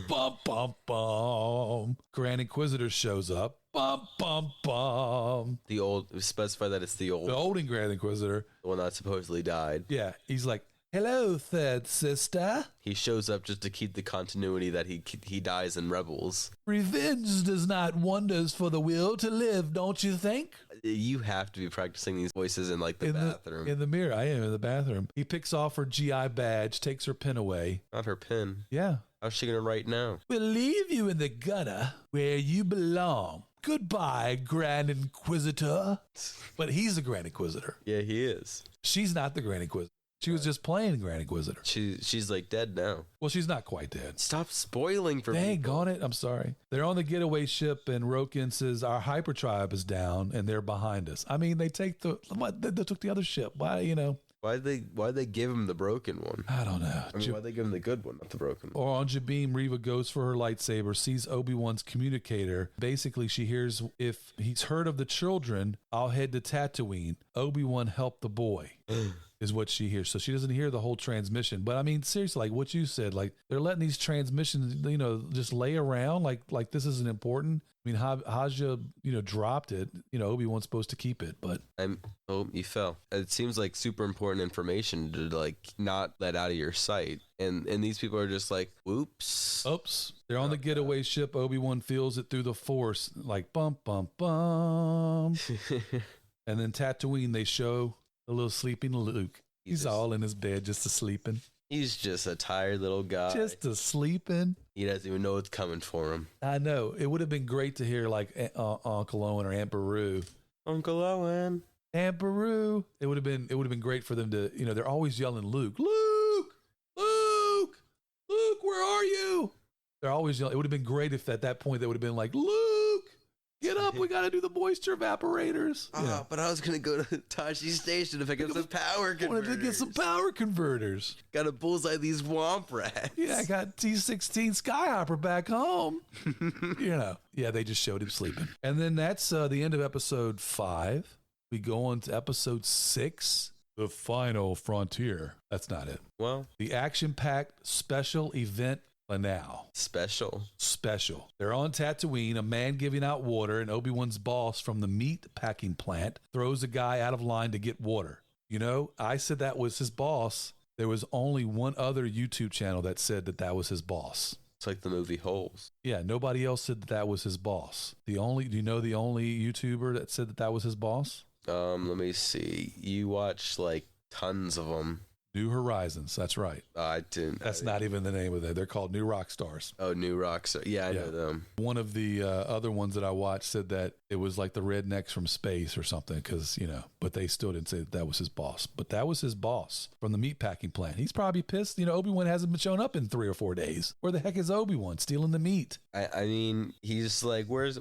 Bum, bum, bum. Grand Inquisitor shows up. Bum, bum, bum. The old, specify that it's the old. The old Grand Inquisitor. The one that supposedly died. Yeah, he's like, hello, third sister. He shows up just to keep the continuity that he dies in Rebels. Revenge does not wonders for the will to live, don't you think? You have to be practicing these voices in like the bathroom. In the mirror. I am in the bathroom. He picks off her GI badge, takes her pin away. Not her pin. Yeah. How's she going to write now? We'll leave you in the gutter where you belong. Goodbye, Grand Inquisitor. But he's the Grand Inquisitor. Yeah, he is. She's not the Grand Inquisitor. She was just playing Grand Inquisitor. She's like dead now. Well, she's not quite dead. Stop spoiling for me. Dang, gone it. I'm sorry. They're on the getaway ship, and Roken says our hyper tribe is down, and they're behind us. I mean, they took the other ship. Why, Why'd they give him the broken one? I don't know. I mean, why'd they give him the good one, not the broken one? Or on Jabim, Reva goes for her lightsaber, sees Obi-Wan's communicator. Basically, she hears, if he's heard of the children, I'll head to Tatooine. Obi-Wan helped the boy. Is what she hears. So she doesn't hear the whole transmission. But I mean, seriously, like what you said, like they're letting these transmissions, just lay around like this isn't important. I mean, Haja, dropped it. Obi-Wan's supposed to keep it, but you fell. It seems like super important information to like not let out of your sight. And these people are just like, whoops. Oops. They're on the getaway ship. Obi-Wan feels it through the Force, like bump, bump, bump. And then Tatooine, they show a little sleeping Luke. He's all in his bed, just a-sleeping. He's just a tired little guy. Just a-sleeping. He doesn't even know what's coming for him. I know. It would have been great to hear like Uncle Owen or Aunt Beru. Uncle Owen. Aunt Beru. It would have been great for them to, they're always yelling, Luke, Luke, Luke, Luke, where are you? They're always yelling. It would have been great if at that point they would have been like, Luke, get up, we got to do the moisture evaporators. But I was going to go to Tashi Station to pick up some power converters. Wanted to get some power converters. Got to bullseye these womp rats. Yeah, I got T-16 Skyhopper back home. Yeah, they just showed him sleeping. And then that's the end of episode 5. We go on to episode 6, The Final Frontier. That's not it. Well, the action-packed special event finale. Special. They're on Tatooine, a man giving out water, and Obi-Wan's boss from the meat packing plant throws a guy out of line to get water. I said that was his boss. There was only one other YouTube channel that said that was his boss. It's like the movie Holes. Yeah, nobody else said that was his boss. Do you know the only YouTuber that said that was his boss? Let me see. You watch like tons of them. New Horizons, that's right. I didn't. That's not even the name of it. They're called New Rock Stars. Oh, New Rock Stars. Yeah, I know them. One of the other ones that I watched said that it was like the rednecks from space or something because, but they still didn't say that was his boss. But that was his boss from the meatpacking plant. He's probably pissed. Obi-Wan hasn't been shown up in 3 or 4 days. Where the heck is Obi-Wan stealing the meat? I mean, he's like, where'd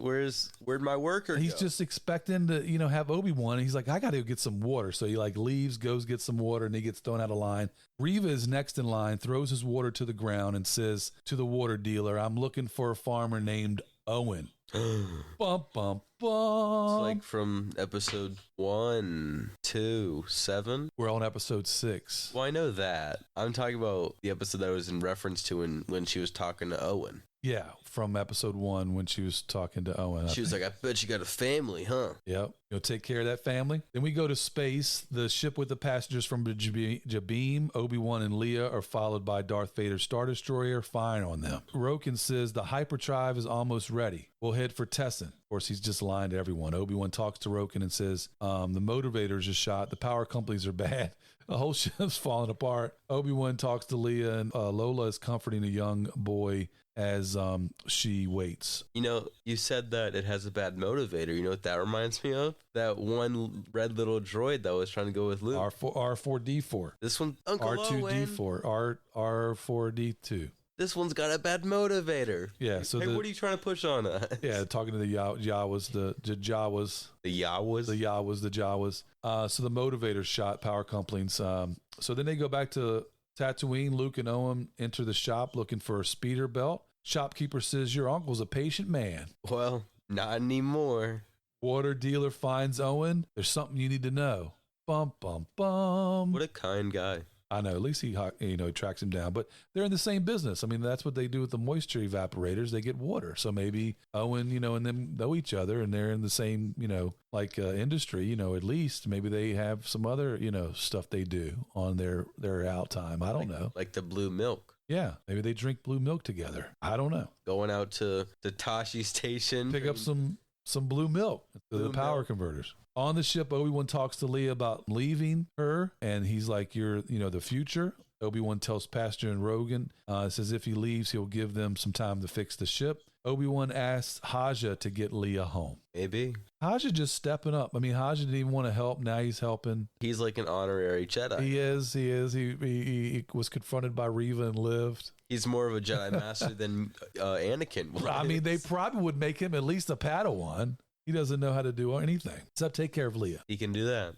my worker He's go? just expecting to, have Obi-Wan. He's like, I got to go get some water. So he like leaves, goes get some water, and he gets thrown out of line. Reva is next in line, throws his water to the ground and says to the water dealer, I'm looking for a farmer named Owen. Bum, bum, bum. It's like from episode 1, 2, 7. We're on episode 6. Well, I know that. I'm talking about the episode that I was in reference to when she was talking to Owen. Yeah, from episode 1 when she was talking to Owen. She was like, I bet you got a family, huh? Yep. You'll take care of that family. Then we go to space. The ship with the passengers from Jabim, Obi-Wan, and Leia are followed by Darth Vader's Star Destroyer, firing on them. Roken says the hyperdrive is almost ready. We'll head for Tessin. Of course, he's just lying to everyone. Obi-Wan talks to Roken and says, the motivators are shot. The power companies are bad. The whole ship's falling apart. Obi-Wan talks to Leia, and Lola is comforting a young boy as she waits. You know, you said that it has a bad motivator. You know what that reminds me of? That one red little droid that was trying to go with Luke. R4D4. This one, Uncle R2D4. R4D2. This one's got a bad motivator. Yeah. So hey, what are you trying to push on us? Yeah, talking to the Jawas, the Jawas. The Yawas? The Jawas. So the motivator shot power couplings. So then they go back to Tatooine. Luke and Owen enter the shop looking for a speeder belt. Shopkeeper says, your uncle's a patient man. Well, not anymore. Water dealer finds Owen. There's something you need to know. Bum, bum, bum. What a kind guy. I know. At least he tracks him down. But they're in the same business. I mean, that's what they do with the moisture evaporators. They get water. So maybe Owen, and them know each other, and they're in the same, industry. At least maybe they have some other, stuff they do on their out time. I don't know. Like the blue milk. Yeah, maybe they drink blue milk together. I don't know. Going out to Tashi Station. Pick up some blue milk to the power converters. On the ship, Obi-Wan talks to Leia about leaving her, and he's like, you're, the future. Obi-Wan tells Pastor and Rogan, says if he leaves, he'll give them some time to fix the ship. Obi-Wan asks Haja to get Leia home. Maybe. Haja just stepping up. I mean, Haja didn't even want to help. Now he's helping. He's like an honorary Jedi. He is. He was confronted by Reva and lived. He's more of a Jedi Master than Anakin was. I mean, they probably would make him at least a Padawan. He doesn't know how to do anything except take care of Leia. He can do that.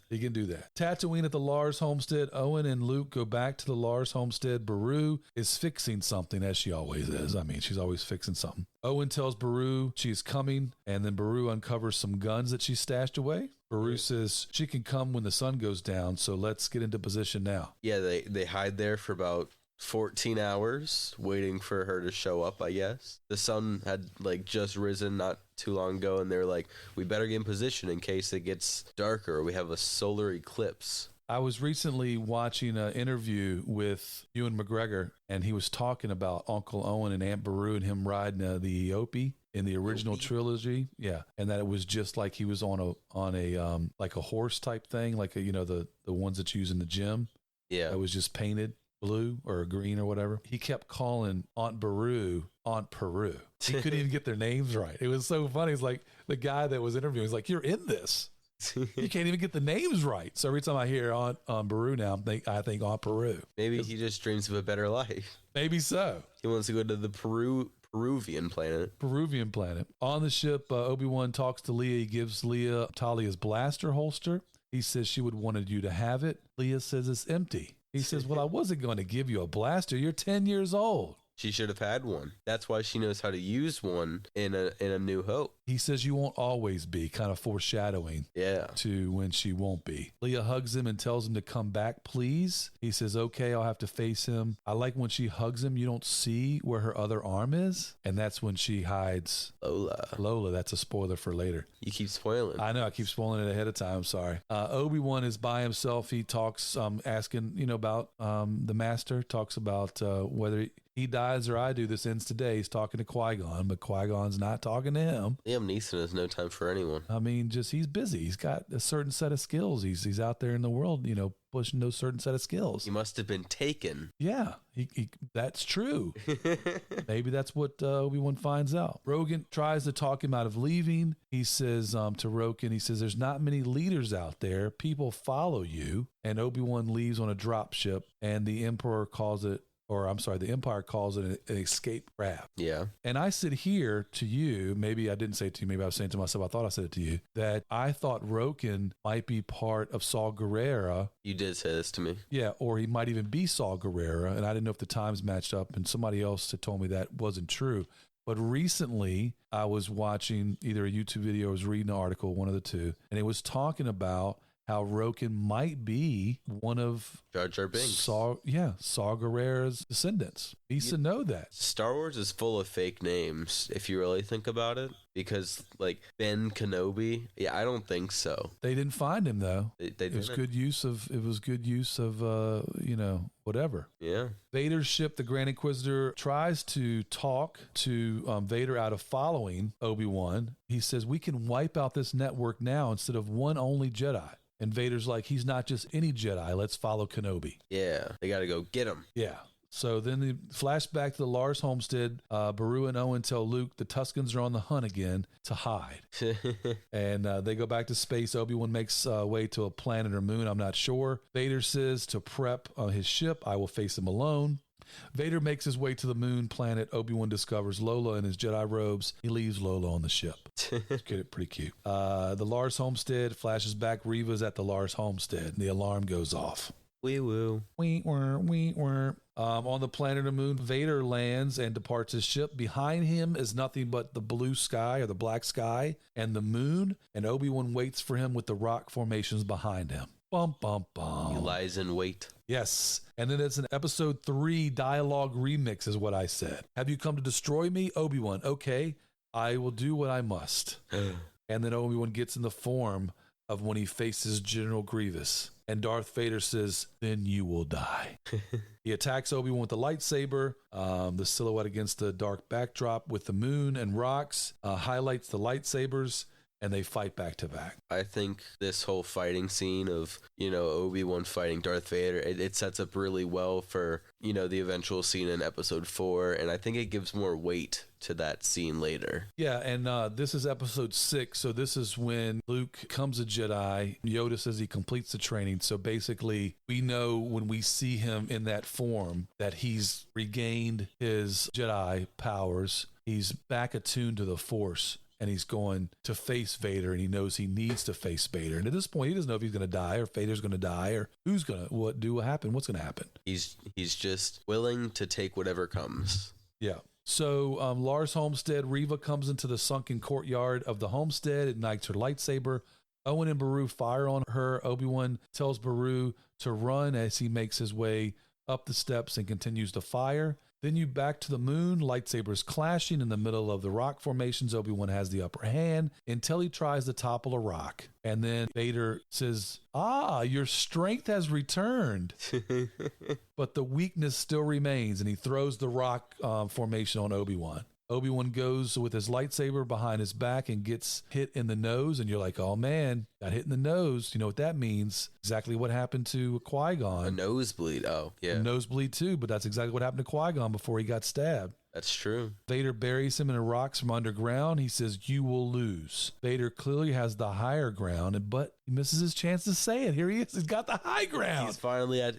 Tatooine at the Lars homestead. Owen and Luke go back to the Lars homestead. Beru is fixing something, as she always is. I mean, she's always fixing something. Owen tells Beru she's coming, and then Beru uncovers some guns that she stashed away. Beru says she can come when the sun goes down, so let's get into position now. Yeah, they hide there for about 14 hours waiting for her to show up, I guess. The sun had just risen not too long ago, and they're like, we better get in position in case it gets darker or we have a solar eclipse. I was recently watching an interview with Ewan McGregor, and he was talking about Uncle Owen and Aunt Beru and him riding the Eopie in the original trilogy. Yeah. And that it was just like he was on a like a horse type thing, like the ones that you use in the gym. Yeah. That was just painted blue or green or whatever. He kept calling Aunt Beru Aunt Peru. He couldn't even get their names right. It was so funny. It's like the guy that was interviewing, he's like, you're in this. You can't even get the names right. So every time I hear Aunt Beru now, I think Aunt Peru. Maybe he just dreams of a better life. Maybe so. He wants to go to the Peruvian planet. On the ship, Obi-Wan talks to Leia. He gives Leia Talia's blaster holster. He says she would wanted you to have it. Leia says it's empty. He says, well, I wasn't going to give you a blaster. You're 10 years old. She should have had one. That's why she knows how to use one in a New Hope. He says you won't always be, kind of foreshadowing to when she won't be. Leia hugs him and tells him to come back, please. He says, okay, I'll have to face him. I like when she hugs him, you don't see where her other arm is. And that's when she hides Lola. That's a spoiler for later. You keep spoiling. I know. I keep spoiling it ahead of time. I'm sorry. Obi-Wan is by himself. He talks, asking, about the master, talks about whether he dies or I do. This ends today. He's talking to Qui-Gon, but Qui-Gon's not talking to him. Liam Neeson has no time for anyone. I mean, he's busy. He's got a certain set of skills. He's out there in the world, pushing those certain set of skills. He must have been taken. Yeah, he that's true. Maybe that's what Obi-Wan finds out. Rogan tries to talk him out of leaving. He says to Rogan, he says, there's not many leaders out there. People follow you. And Obi-Wan leaves on a drop ship, and the Empire calls it an escape craft. Yeah. And I said here to you, maybe I didn't say it to you, maybe I was saying it to myself, I thought I said it to you, that I thought Roken might be part of Saw Gerrera. You did say this to me. Yeah, or he might even be Saw Gerrera, and I didn't know if the times matched up, and somebody else had told me that wasn't true. But recently, I was watching either a YouTube video or I was reading an article, one of the two, and it was talking about how Roken might be one of Jar Jar Binks. Saw Gerrera's descendants. He used to know that. Star Wars is full of fake names, if you really think about it. Because, like, Ben Kenobi, yeah, I don't think so. They didn't find him, though. It was good use of, whatever. Yeah. Vader's ship, the Grand Inquisitor, tries to talk to Vader out of following Obi-Wan. He says, we can wipe out this network now instead of one only Jedi. And Vader's like, he's not just any Jedi. Let's follow Kenobi. Yeah, they got to go get him. Yeah. So then the flashback to the Lars homestead. Beru and Owen tell Luke the Tuscans are on the hunt again to hide. And they go back to space. Obi-Wan makes way to a planet or moon. I'm not sure. Vader says to prep his ship. I will face him alone. Vader makes his way to the moon planet. Obi-Wan discovers Lola in his Jedi robes. He leaves Lola on the ship. It's pretty cute. The Lars homestead flashes back. Reva's at the Lars homestead. The alarm goes off. Wee woo. Wee wee. On the planet of moon, Vader lands and departs his ship. Behind him is nothing but the blue sky or the black sky and the moon. And Obi-Wan waits for him with the rock formations behind him. Bum, bum, bum. He lies in wait. Yes. And then it's an episode 3 dialogue remix is what I said. Have you come to destroy me? Obi-Wan. Okay, I will do what I must. And then Obi-Wan gets in the form of when he faces General Grievous. And Darth Vader says, then you will die. He attacks Obi-Wan with the lightsaber. The silhouette against the dark backdrop with the moon and rocks highlights the lightsabers. And they fight back to back. I think this whole fighting scene of, Obi-Wan fighting Darth Vader, it sets up really well for, the eventual scene in episode 4. And I think it gives more weight to that scene later. Yeah, and this is episode 6. So this is when Luke becomes a Jedi. Yoda says he completes the training. So basically, we know when we see him in that form that he's regained his Jedi powers. He's back attuned to the Force. And he's going to face Vader, and he knows he needs to face Vader. And at this point, he doesn't know if he's going to die or if Vader's going to die or who's going to what's going to happen. He's just willing to take whatever comes. Yeah. So Lars homestead, Reva comes into the sunken courtyard of the homestead, ignites her lightsaber. Owen and Beru fire on her. Obi-Wan tells Beru to run as he makes his way up the steps and continues to fire. Then you back to the moon, lightsabers clashing in the middle of the rock formations. Obi-Wan has the upper hand until he tries to topple a rock. And then Vader says, your strength has returned. But the weakness still remains, and he throws the rock formation on Obi-Wan. Obi-Wan goes with his lightsaber behind his back and gets hit in the nose. And you're like, oh, man, got hit in the nose. You know what that means? Exactly what happened to Qui-Gon. A nosebleed. Oh, yeah. A nosebleed, too. But that's exactly what happened to Qui-Gon before he got stabbed. That's true. Vader buries him in the rocks from underground. He says, you will lose. Vader clearly has the higher ground, but he misses his chance to say it. Here he is. He's got the high ground.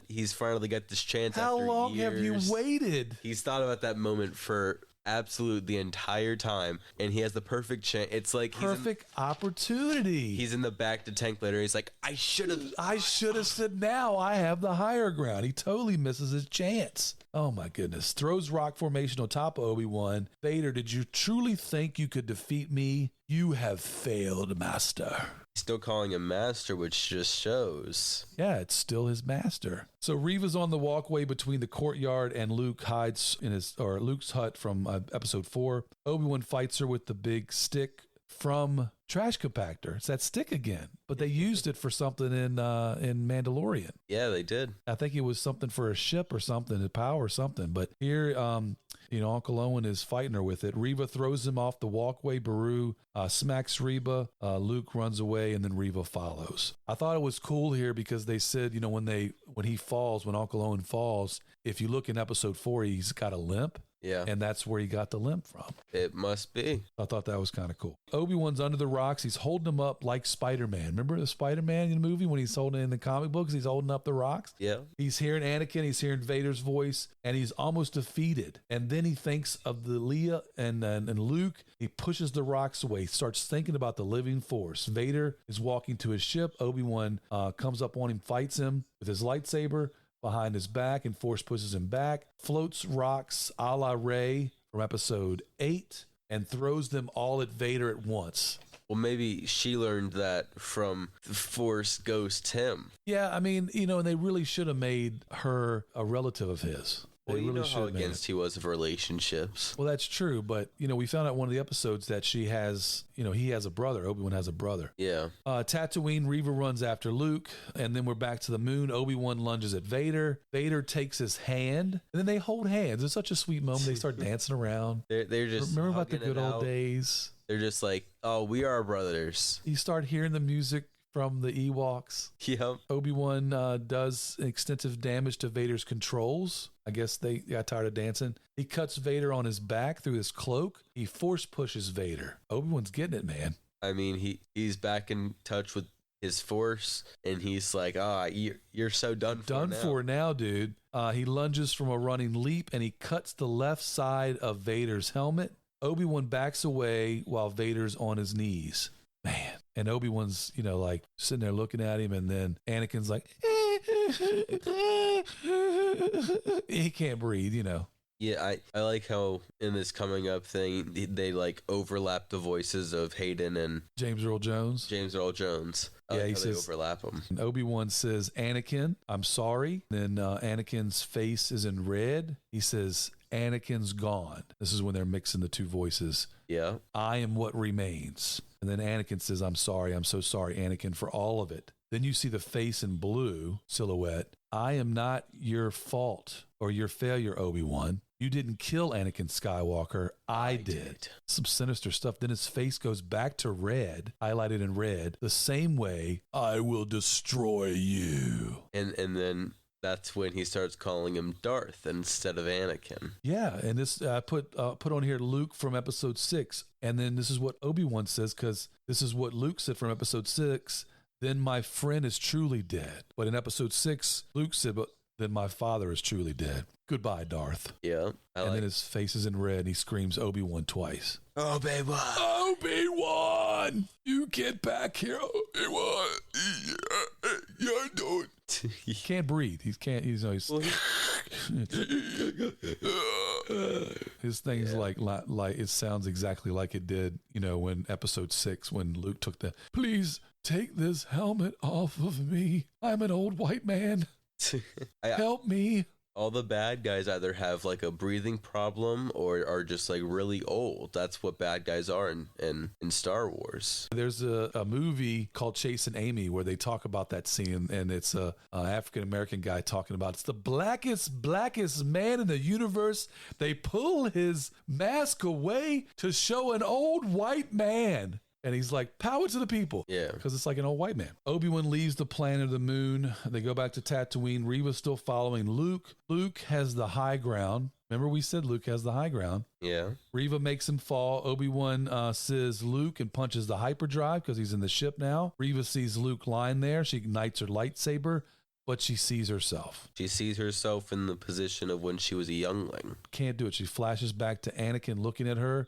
He's finally got this chance How after long years. have you waited? He's thought about that moment for absolute the entire time, and he has the perfect chance. It's like perfect opportunity. He's in the back to tank later. He's like, I should have said, now I have the higher ground. He totally misses his chance. Oh my goodness. Throws rock formation on top of Obi-Wan. Vader, did you truly think you could defeat me? You have failed, master. Still calling him master, which just shows. Yeah, it's still his master. So Reva's on the walkway between the courtyard and Luke hides in Luke's hut from episode 4. Obi-Wan fights her with the big stick from trash compactor. It's that stick again, but they used it for something in Mandalorian. Yeah, they did. I think it was something for a ship or something, to power something. But here, Uncle Owen is fighting her with it. Reva throws him off the walkway. Beru smacks Reva. Luke runs away, and then Reva follows. I thought it was cool here because they said, when Uncle Owen falls, if you look in episode 4, he's got a limp. Yeah. And that's where he got the limp from. It must be. I thought that was kind of cool. Obi-Wan's under the rocks. He's holding him up like Spider-Man. Remember the Spider-Man in the movie when he's holding in the comic books? He's holding up the rocks. Yeah. He's hearing Anakin. He's hearing Vader's voice, and he's almost defeated. And then he thinks of the Leia and Luke. He pushes the rocks away, starts thinking about the living Force. Vader is walking to his ship. Obi-Wan comes up on him, fights him with his lightsaber behind his back, and Force pushes him back, floats rocks a la Rey from episode 8 and throws them all at Vader at once. Well, maybe she learned that from the Force Ghost him. Yeah, I mean, and they really should have made her a relative of his. Well, They you really know how should have made against he was of relationships. Well, that's true, but we found out in one of the episodes that she has, he has a brother. Obi-Wan has a brother. Yeah. Tatooine, Reva runs after Luke, and then we're back to the moon. Obi-Wan lunges at Vader. Vader takes his hand, and then they hold hands. It's such a sweet moment. They start dancing around. They're just remember about the hugging good it old out. days. They're just like, oh, we are brothers. You start hearing the music from the Ewoks. Yep. Obi-Wan does extensive damage to Vader's controls. I guess they got tired of dancing. He cuts Vader on his back through his cloak. He force pushes Vader. Obi-Wan's getting it, man. I mean, he's back in touch with his force, and he's like, you're so done for now, dude. He lunges from a running leap, and he cuts the left side of Vader's helmet. Obi-Wan backs away while Vader's on his knees. Man. And Obi-Wan's, like sitting there looking at him, and then Anakin's like, he can't breathe, Yeah, I like how in this coming up thing, they like overlap the voices of Hayden and James Earl Jones. Yeah, he says, they overlap them. And Obi-Wan says, Anakin, I'm sorry. Then Anakin's face is in red. He says, Anakin's gone. This is when they're mixing the two voices. Yeah. I am what remains. And then Anakin says, I'm sorry. I'm so sorry, Anakin, for all of it. Then you see the face in blue silhouette. I am not your fault or your failure, Obi-Wan. You didn't kill Anakin Skywalker. I did. Some sinister stuff. Then his face goes back to red, highlighted in red, the same way, I will destroy you. And then that's when he starts calling him Darth instead of Anakin. Yeah, and this I put on here Luke from episode 6. And then this is what Obi-Wan says, because this is what Luke said from episode 6. Then my friend is truly dead. But in episode 6, Luke said, but then my father is truly dead. Goodbye, Darth. Yeah. Then his face is in red and he screams Obi-Wan twice. Obi-Wan! Obi-Wan! You get back here, Obi-Wan! Yeah, don't. He can't breathe. He's his thing's like it sounds exactly like it did, when episode 6, when Luke took please take this helmet off of me. I'm an old white man. Help me. All the bad guys either have like a breathing problem or are just like really old. That's what bad guys are in Star Wars. There's a movie called Chasing Amy where they talk about that scene, and it's a African-American guy talking about it's the blackest man in the universe. They pull his mask away to show an old white man. And he's like, power to the people. Yeah. Because it's like an old white man. Obi-Wan leaves the planet of the moon. They go back to Tatooine. Reva's still following Luke. Luke has the high ground. Remember we said Luke has the high ground. Yeah. Reva makes him fall. Obi-Wan says Luke and punches the hyperdrive because he's in the ship now. Reva sees Luke lying there. She ignites her lightsaber, but she sees herself. She sees herself in the position of when she was a youngling. Can't do it. She flashes back to Anakin looking at her.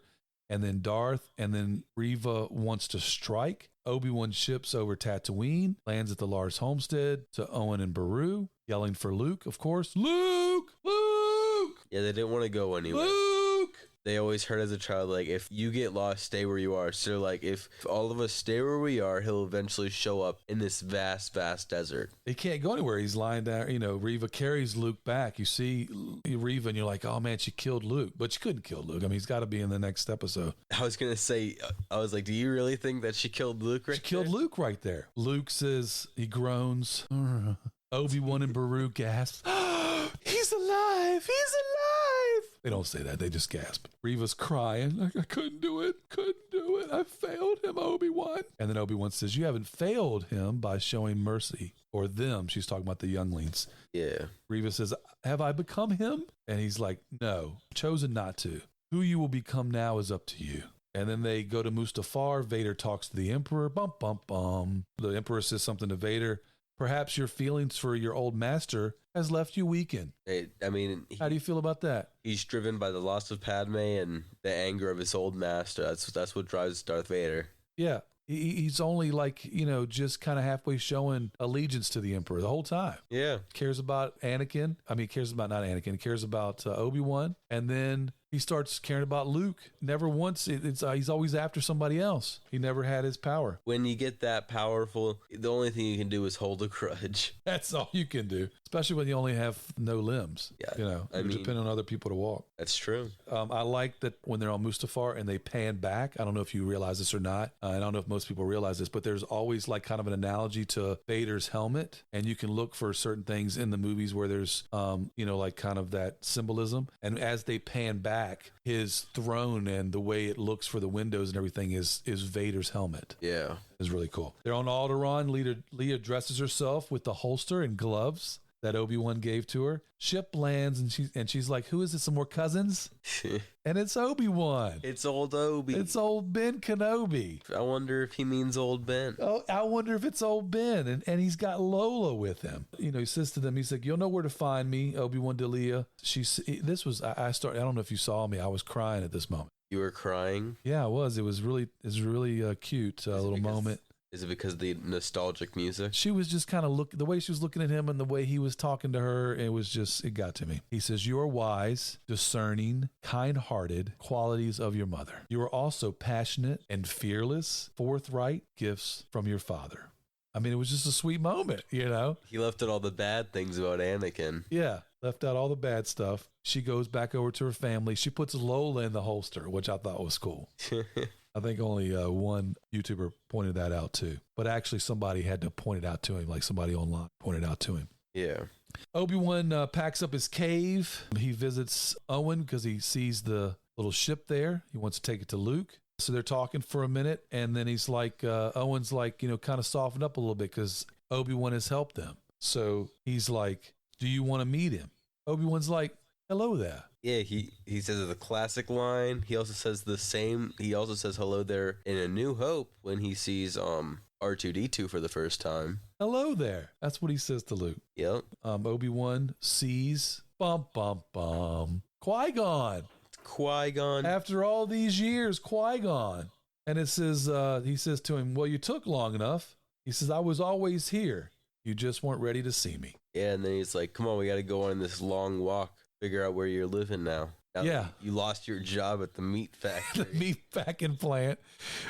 And then Darth, and then Reva wants to strike. Obi-Wan ships over Tatooine, lands at the Lars homestead to Owen and Beru, yelling for Luke, of course. Luke! Luke! Yeah, they didn't want to go anywhere. Luke! They always heard as a child, like, if you get lost, stay where you are. So, like, if all of us stay where we are, he'll eventually show up in this vast, vast desert. He can't go anywhere. He's lying down. Reva carries Luke back. You see Reva, and you're like, oh, man, she killed Luke. But she couldn't kill Luke. I mean, he's got to be in the next episode. I was going to say, I was like, do you really think that she killed Luke right there? She killed Luke right there. Luke says, he groans. Obi-Wan and Beru gasp. He's alive! He's alive! They don't say that. They just gasp. Reva's crying. Like, I couldn't do it. I failed him, Obi-Wan. And then Obi-Wan says, you haven't failed him by showing mercy. Or them. She's talking about the younglings. Yeah. Reva says, have I become him? And he's like, no, chosen not to. Who you will become now is up to you. And then they go to Mustafar. Vader talks to the Emperor. Bum, bum, bum. The Emperor says something to Vader. Perhaps your feelings for your old master has left you weakened. How do you feel about that? He's driven by the loss of Padme and the anger of his old master. That's what drives Darth Vader. Yeah. He's only just kind of halfway showing allegiance to the Emperor the whole time. Yeah. Cares about Anakin. Cares about not Anakin. Cares about Obi-Wan. And then he starts caring about Luke. Never once. He's always after somebody else. He never had his power. When you get that powerful, the only thing you can do is hold a grudge. That's all you can do, especially when you only have no limbs. Yeah, you depend on other people to walk. That's true. I like that when they're on Mustafar and they pan back. I don't know if you realize this or not. I don't know if most people realize this, but there's always like kind of an analogy to Vader's helmet, and you can look for certain things in the movies where there's, like kind of that symbolism. And as they pan back, his throne and the way it looks for the windows and everything is Vader's helmet. Yeah. It's really cool. They're on Alderaan. Leia dresses herself with the holster and gloves that Obi-Wan gave to her. Ship lands and she's like, who is it? Some more cousins? And it's Obi-Wan. It's old Obi. It's old Ben Kenobi. I wonder if he means old Ben. Oh, I wonder if it's old Ben. And he's got Lola with him. He says to them, he's like, you'll know where to find me, Obi-Wan to Leia. I don't know if you saw me. I was crying at this moment. You were crying? Yeah, I was. It was really cute little moment. Is it because of the nostalgic music? She was just kind of the way she was looking at him and the way he was talking to her. It got to me. He says, you are wise, discerning, kind-hearted qualities of your mother. You are also passionate and fearless, forthright gifts from your father. I mean, it was just a sweet moment, He left out all the bad things about Anakin. Yeah, left out all the bad stuff. She goes back over to her family. She puts Lola in the holster, which I thought was cool. I think only one YouTuber pointed that out too. But actually somebody had to point it out to him, like somebody online pointed out to him. Yeah. Obi-Wan packs up his cave. He visits Owen because he sees the little ship there. He wants to take it to Luke. So they're talking for a minute, and then he's like, Owen's like, kind of softened up a little bit because Obi-Wan has helped them. So he's like, do you want to meet him? Obi-Wan's like, hello there. Yeah, he says the classic line. He also says the same. He also says hello there in A New Hope when he sees R2-D2 for the first time. Hello there. That's what he says to Luke. Yep. Obi-Wan sees Qui-Gon. Qui-Gon. After all these years, Qui-Gon. And it says, he says to him, well, you took long enough. He says, I was always here. You just weren't ready to see me. Yeah, and then he's like, come on, we got to go on this long walk. Figure out where you're living now. Yeah. You lost your job at the meat factory. The meat packing plant.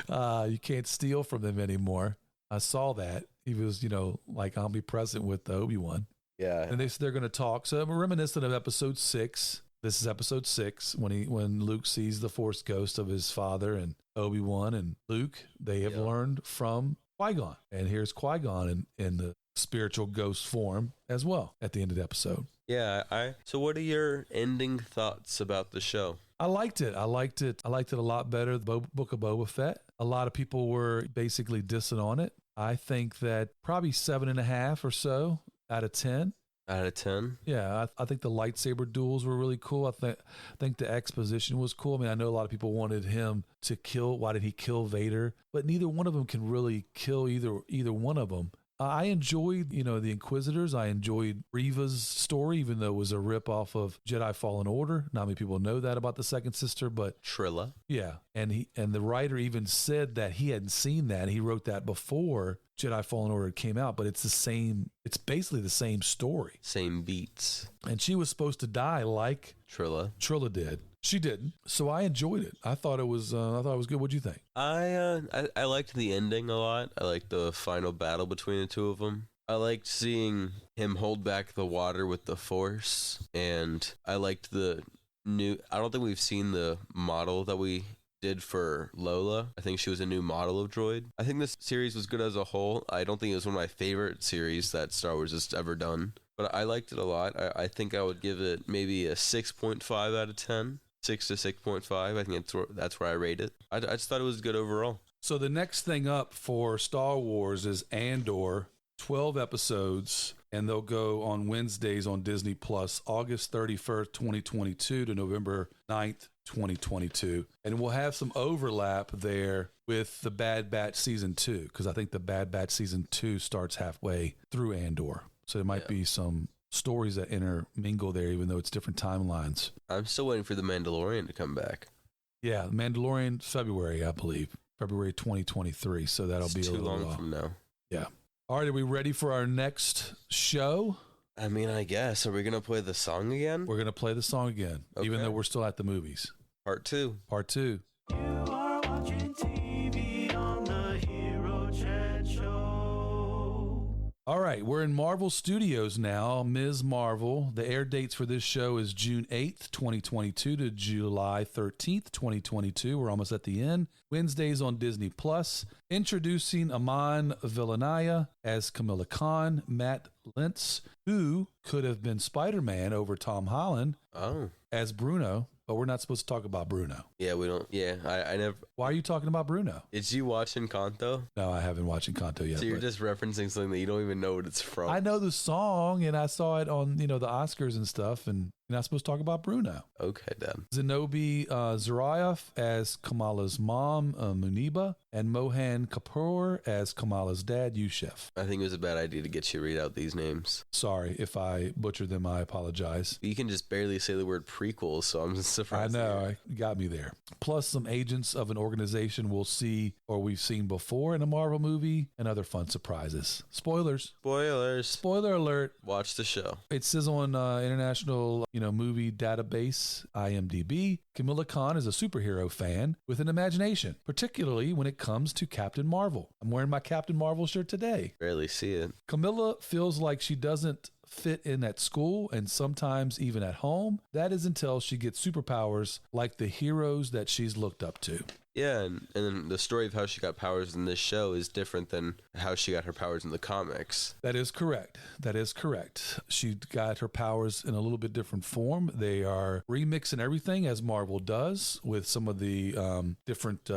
You can't steal from them anymore. I saw that. He was, like omnipresent with Obi-Wan. Yeah. And they're going to talk. So reminiscent of episode 6. This is episode 6 when Luke sees the Force ghost of his father, and Obi-Wan and Luke, they have learned from Qui-Gon. And here's Qui-Gon in the spiritual ghost form as well at the end of the episode. Yeah. So what are your ending thoughts about the show? I liked it. I liked it a lot better. The Book of Boba Fett. A lot of people were basically dissing on it. I think that probably 7.5 or so out of 10. Out of 10? Yeah, I think the lightsaber duels were really cool. I think the exposition was cool. I mean, I know a lot of people wanted him to kill. Why did he kill Vader? But neither one of them can really kill either one of them. I enjoyed, the Inquisitors. I enjoyed Reva's story, even though it was a ripoff of Jedi Fallen Order. Not many people know that about the second sister, but Trilla. Yeah, and the writer even said that he hadn't seen that. He wrote that before Jedi Fallen Order came out, but it's basically the same story. Same beats. And she was supposed to die like Trilla did. She didn't. So I enjoyed it. I thought it was good. What'd you think? I liked the ending a lot. I liked the final battle between the two of them. I liked seeing him hold back the water with the Force, and I liked I don't think we've seen the model that we did for Lola. I think she was a new model of droid. I think this series was good as a whole. I don't think it was one of my favorite series that Star Wars has ever done, but I liked it a lot. I think I would give it maybe a 6.5 out of 10. 6 to 6.5. I think that's where I rate it. I just thought it was good overall. So the next thing up for Star Wars is Andor, 12 episodes, and they'll go on Wednesdays on Disney Plus, August 31st, 2022 to November 9th, 2022. And we'll have some overlap there with the Bad Batch Season 2, because I think the Bad Batch Season 2 starts halfway through Andor. So there might be some stories that intermingle there, even though it's different timelines. I'm still waiting for The Mandalorian to come back. Yeah, Mandalorian, February, I believe. February 2023. So that'll be a little too long from now. Yeah. All right, are we ready for our next show? I mean, I guess. Are we going to play the song again? We're going to play the song again, even though we're still at the movies. Part 2. Part 2. You are watching TV on the Hero Chat Show. All right, we're in Marvel Studios now. Ms. Marvel. The air dates for this show is June 8th, 2022 to July 13th, 2022. We're almost at the end. Wednesdays on Disney Plus. Introducing Aman Villanaya as Kamala Khan, Matt Lintz, who could have been Spider-Man over Tom Holland as Bruno. But we're not supposed to talk about Bruno. Yeah, we don't. Yeah, I never. Why are you talking about Bruno? Did you watch Encanto? No, I haven't watched Encanto yet. So you're just referencing something that you don't even know what it's from. I know the song, and I saw it on, the Oscars and stuff, and you're not supposed to talk about Bruno. Okay, then. Zenobi Zurayev as Kamala's mom, Muniba, and Mohan Kapoor as Kamala's dad, Yusuf. I think it was a bad idea to get you to read out these names. Sorry if I butchered them. I apologize. You can just barely say the word prequel, so I'm surprised. I know. It got me there. Plus some agents of an organization we'll see or we've seen before in a Marvel movie and other fun surprises. Spoilers. Spoiler alert. Watch the show. It says on International Movie Database, IMDb, Kamala Khan is a superhero fan with an imagination, particularly when it comes to Captain Marvel. I'm wearing my Captain Marvel shirt today. Barely see it. Camilla feels like she doesn't fit in at school and sometimes even at home. That is until she gets superpowers like the heroes that she's looked up to. Yeah, and then the story of how she got powers in this show is different than how she got her powers in the comics. That is correct. She got her powers in a little bit different form. They are remixing everything as Marvel does with some of the different,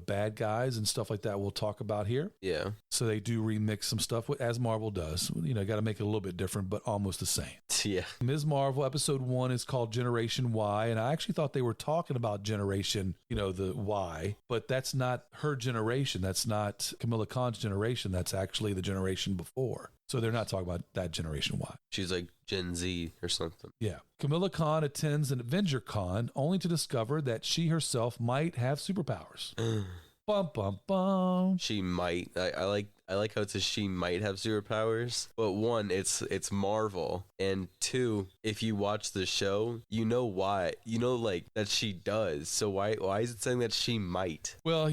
bad guys and stuff like that we'll talk about here. Yeah. So they do remix some stuff as Marvel does. Got to make it a little bit different, but almost the same. Yeah. Ms. Marvel, episode 1 is called Generation Y, and I actually thought they were talking about Generation, the Y, but that's not her generation. That's not Kamala Khan's generation. That's actually the generation before. So they're not talking about that Generation Y. She's like Gen Z or something. Yeah. Kamala Khan attends an Avenger Con only to discover that she herself might have superpowers. Bum, bum, bum. She might. I like how it says she might have superpowers. But one, it's Marvel. And two, if you watch the show, you know why. That she does. So why is it saying that she might? Well,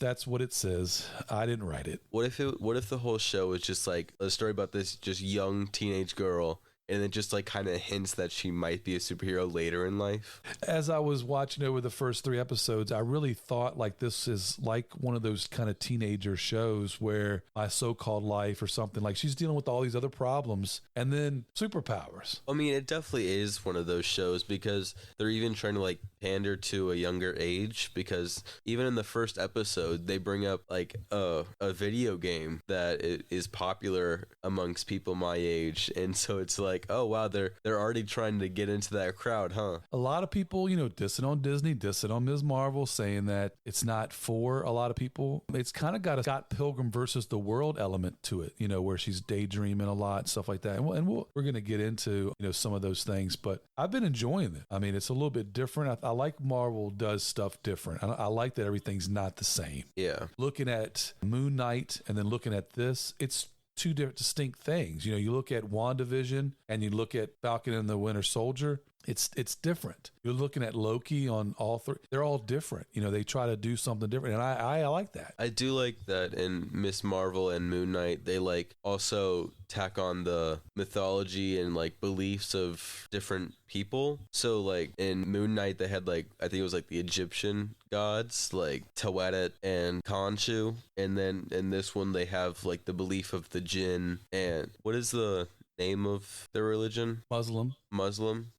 that's what it says. I didn't write it. What if the whole show is just like a story about this just young teenage girl, and it just kind of hints that she might be a superhero later in life? As I was watching over the first 3 episodes, I really thought this is like one of those kind of teenager shows where My So-Called Life or something, like she's dealing with all these other problems and then superpowers. I mean, it definitely is one of those shows because they're even trying to pander to a younger age, because even in the first episode, they bring up a video game that is popular amongst people my age. And so it's oh wow, they're already trying to get into that crowd, huh? A lot of people, dissing on Disney, dissing on Ms. Marvel, saying that it's not for a lot of people. It's kind of got a Scott Pilgrim versus the World element to it, where she's daydreaming a lot, stuff like that. And we're going to get into, some of those things, but I've been enjoying it. I mean, it's a little bit different. I like Marvel does stuff different. I like that everything's not the same. Yeah. Looking at Moon Knight and then looking at this, it's two different distinct things. You look at WandaVision and you look at Falcon and the Winter Soldier. It's different. You're looking at Loki on all 3. They're all different. They try to do something different. And I like that. I do like that in Miss Marvel and Moon Knight, they also tack on the mythology and beliefs of different people. So in Moon Knight, they had I think it was the Egyptian gods, Tidewater and Khonshu. And then in this one, they have the belief of the jinn. And what is the name of their religion? Muslim.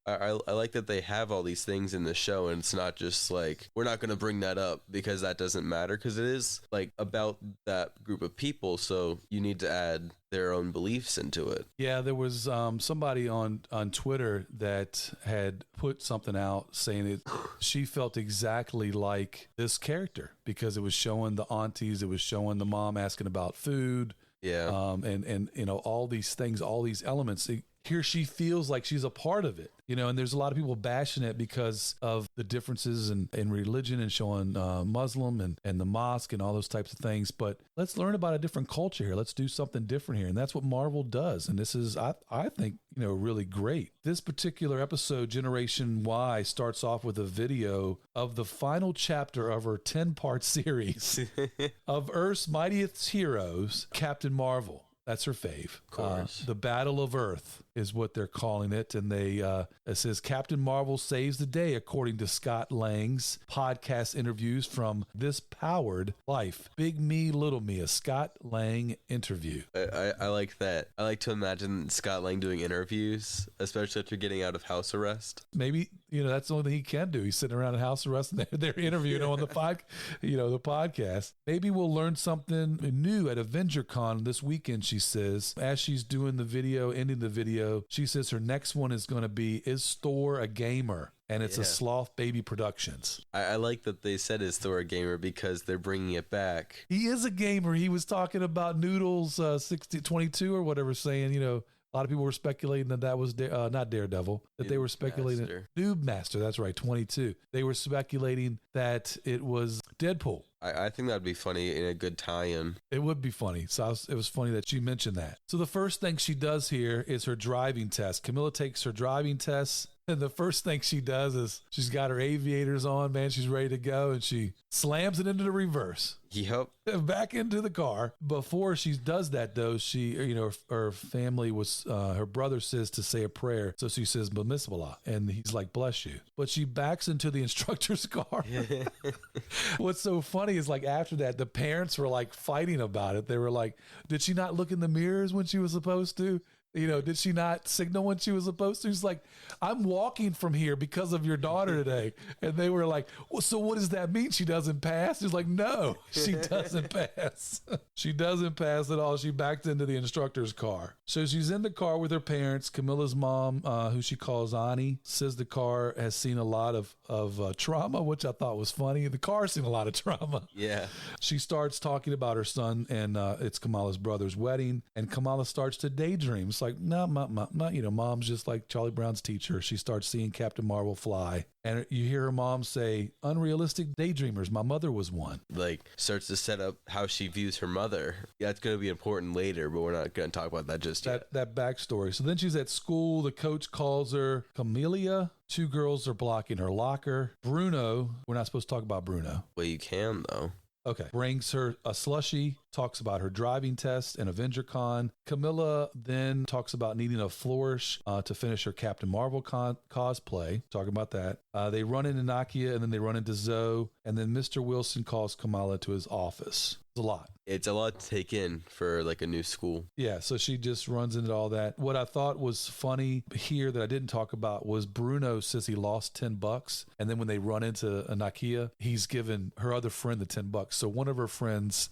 I like that they have all these things in the show, and it's not just we're not going to bring that up because that doesn't matter, because it is about that group of people, so you need to add their own beliefs into it. Yeah, there was somebody on Twitter that had put something out saying that she felt exactly like this character because it was showing the aunties, it was showing the mom asking about food. Yeah. And all these things, all these elements. here she feels like she's a part of it. And there's a lot of people bashing it because of the differences in religion and showing Muslim and the mosque and all those types of things. But let's learn about a different culture here. Let's do something different here. And that's what Marvel does. And this is, I think, really great. This particular episode, Generation Y, starts off with a video of the final chapter of her 10-part series of Earth's Mightiest Heroes, Captain Marvel. That's her fave. Of course. The Battle of Earth is what they're calling it. And it says Captain Marvel saves the day, according to Scott Lang's podcast interviews from This Powered Life. Big Me, Little Me, a Scott Lang interview. I like that. I like to imagine Scott Lang doing interviews, especially after getting out of house arrest. Maybe, that's the only thing he can do. He's sitting around in house arrest and they're interviewing on the the podcast. Maybe we'll learn something new at AvengerCon this weekend, she says. As she's doing the video, ending the video, she says her next one is going to be Is Thor a Gamer? And it's a Sloth Baby Productions. I like that they said Is Thor a Gamer because they're bringing it back. He is a gamer. He was talking about Noodles 6022 or whatever, saying, a lot of people were speculating that was not Daredevil, that they were speculating Noob Master. That's right, 22. They were speculating that it was Deadpool. I think that'd be funny in a good tie-in. It would be funny. So it was funny that she mentioned that. So the first thing she does here is her driving test. Camilla takes her driving test. And the first thing she does is she's got her aviators on, man. She's ready to go. And she slams it into the reverse. Yep. Back into the car. Before she does that, though, she, her family was, her brother says to say a prayer. So she says, B'mismillah. And he's like, bless you. But she backs into the instructor's car. What's so funny is, like, after that, the parents were like fighting about it. They were like, did she not look in the mirrors when she was supposed to? Did she not signal when she was supposed to? She's like, I'm walking from here because of your daughter today. And they were like, well, so what does that mean? She doesn't pass? She's like, no, she doesn't pass. She doesn't pass at all. She backed into the instructor's car. So she's in the car with her parents. Camilla's mom, who she calls Ani, says the car has seen a lot of trauma, which I thought was funny. The car's seen a lot of trauma. Yeah. She starts talking about her son, and it's Kamala's brother's wedding. And Kamala starts to daydream. It's like, no, mom's just like Charlie Brown's teacher. She starts seeing Captain Marvel fly. And you hear her mom say, unrealistic daydreamers. My mother was one. Like, starts to set up how she views her mother. Yeah, it's going to be important later, but we're not going to talk about that just yet. That backstory. So then she's at school. The coach calls her Camellia. Two girls are blocking her locker. Bruno, we're not supposed to talk about Bruno. Well, you can, though. Okay. Brings her a slushie, talks about her driving test and AvengerCon. Camilla then talks about needing a flourish to finish her Captain Marvel cosplay. Talking about that. They run into Nakia, and then they run into Zoe. And then Mr. Wilson calls Kamala to his office. It's a lot. It's a lot to take in for like a new school. Yeah, so she just runs into all that. What I thought was funny here that I didn't talk about was Bruno says he lost $10. And then when they run into Nakia, he's given her other friend the $10. So one of her friends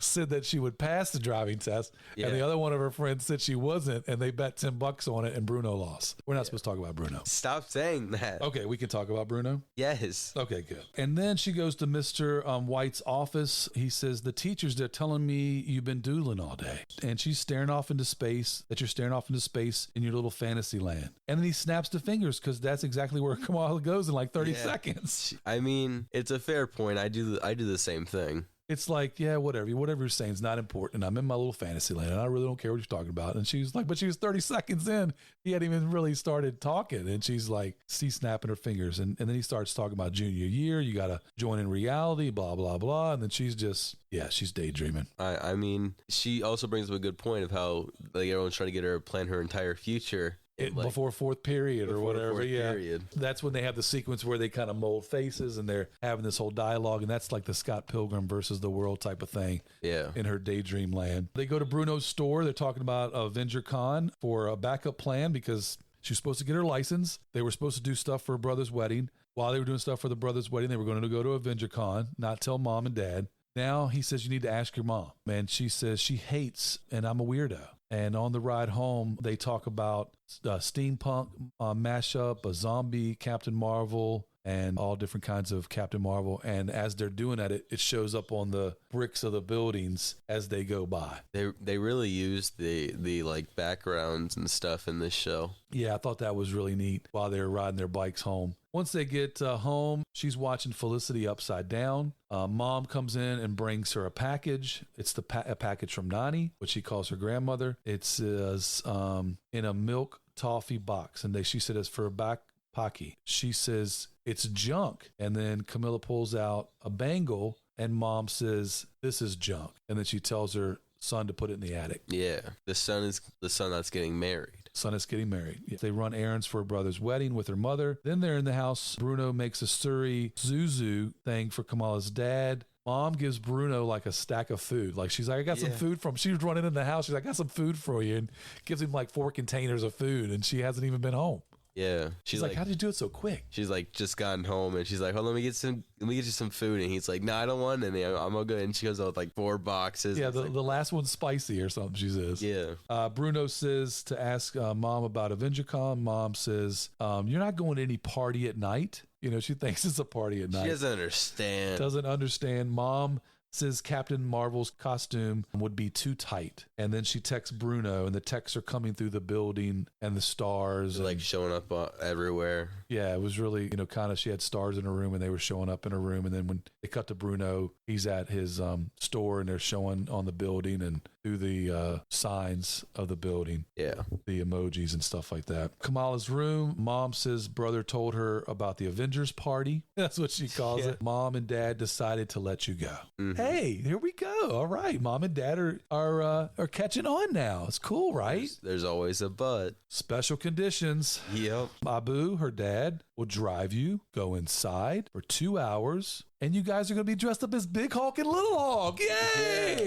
said that she would pass the driving test. Yeah. And the other one of her friends said she wasn't. And they bet $10 on it, and Bruno lost. We're not supposed to talk about Bruno. Stop saying that. Okay, we can talk about Bruno? Yes. Okay, good. And then she goes to Mr. White's office. He says, the teachers, they're telling me you've been doodling all day. And she's staring off into space, that you're staring off into space in your little fantasy land. And then he snaps the fingers because that's exactly where Kamala goes in like 30 seconds. I mean, it's a fair point. I do the same thing. It's like, yeah, whatever you're saying is not important. I'm in my little fantasy land, and I really don't care what you're talking about. And she's like, but she was 30 seconds in. He hadn't even really started talking. And she's like, she's snapping her fingers. And then he starts talking about junior year. You got to join in reality, blah, blah, blah. And then she's just, she's daydreaming. I mean, she also brings up a good point of how like everyone's trying to get her to plan her entire future. Before fourth period or whatever. Period. That's when they have the sequence where they kind of mold faces and they're having this whole dialogue. And that's like the Scott Pilgrim versus the world type of thing. Yeah. In her daydream land. They go to Bruno's store. They're talking about AvengerCon for a backup plan because she was supposed to get her license. They were supposed to do stuff for her brother's wedding. While they were doing stuff for the brother's wedding, they were going to go to AvengerCon, not tell mom and dad. Now he says you need to ask your mom. And she says she hates and I'm a weirdo. And on the ride home, they talk about steampunk mashup, a zombie Captain Marvel, and all different kinds of Captain Marvel. And as they're doing that, it shows up on the bricks of the buildings as they go by. They really used the like backgrounds and stuff in this show. Yeah, I thought that was really neat while they were riding their bikes home. Once they get home, she's watching Felicity upside down. Mom comes in and brings her a package. It's a package from Nani, which she calls her grandmother. It says in a milk toffee box, and she said it's for a Pocky. She says it's junk, and then Camilla pulls out a bangle, and Mom says this is junk, and then she tells her son to put it in the attic. Yeah, the son that's getting married. Son is getting married. Yeah. They run errands for her brother's wedding with her mother. Then they're in the house. Bruno makes a Suri Zuzu thing for Kamala's dad. Mom gives Bruno like a stack of food. Like she's like, I got some food from. She was running in the house. She's like, I got some food for you, and gives him like 4 containers of food, and she hasn't even been home. Yeah, she's like, how did you do it so quick? She's like, just gotten home, and she's like, oh, let me get you some food, and he's like, no, I don't want any. I'm all good. And she goes out with like 4 boxes. Yeah, the last one's spicy or something. She says. Yeah. Bruno says to ask Mom about AvengerCon. Mom says, you're not going to any party at night. You know, she thinks it's a party at night. She doesn't understand. Mom says Captain Marvel's costume would be too tight. And then she texts Bruno, and the texts are coming through the building and the stars. They're like showing up everywhere. Yeah, it was really, kind of, she had stars in her room and they were showing up in her room. And then when they cut to Bruno, he's at his store and they're showing on the building and through the signs of the building. Yeah. The emojis and stuff like that. Kamala's room. Mom says brother told her about the Avengers party. That's what she calls it. Mom and Dad decided to let you go. Mm-hmm. Hey, here we go. All right. Mom and Dad are catching on now. It's cool, right? There's always a but. Special conditions. Yep. Abu, her dad, will drive you, go inside for 2 hours, and you guys are going to be dressed up as Big Hulk and Little Hulk. Yay!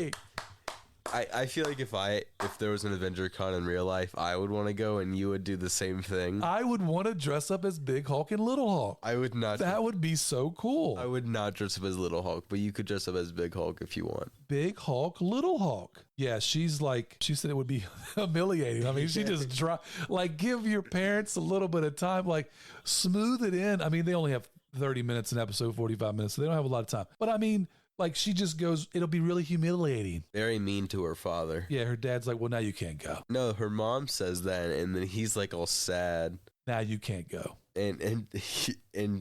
Yeah. I feel like if there was an AvengerCon in real life, I would want to go and you would do the same thing. I would want to dress up as Big Hulk and Little Hulk. I would not. That would be so cool. I would not dress up as Little Hulk, but you could dress up as Big Hulk if you want. Big Hulk, Little Hulk. Yeah, she said it would be humiliating. I mean, she just give your parents a little bit of time, like smooth it in. I mean, they only have 30 minutes an episode, 45 minutes, so they don't have a lot of time. But I mean, like she just goes, it'll be really humiliating. Very mean to her father. Yeah, her dad's like, well, now you can't go. No, her mom says that, and then he's like all sad. Now you can't go. And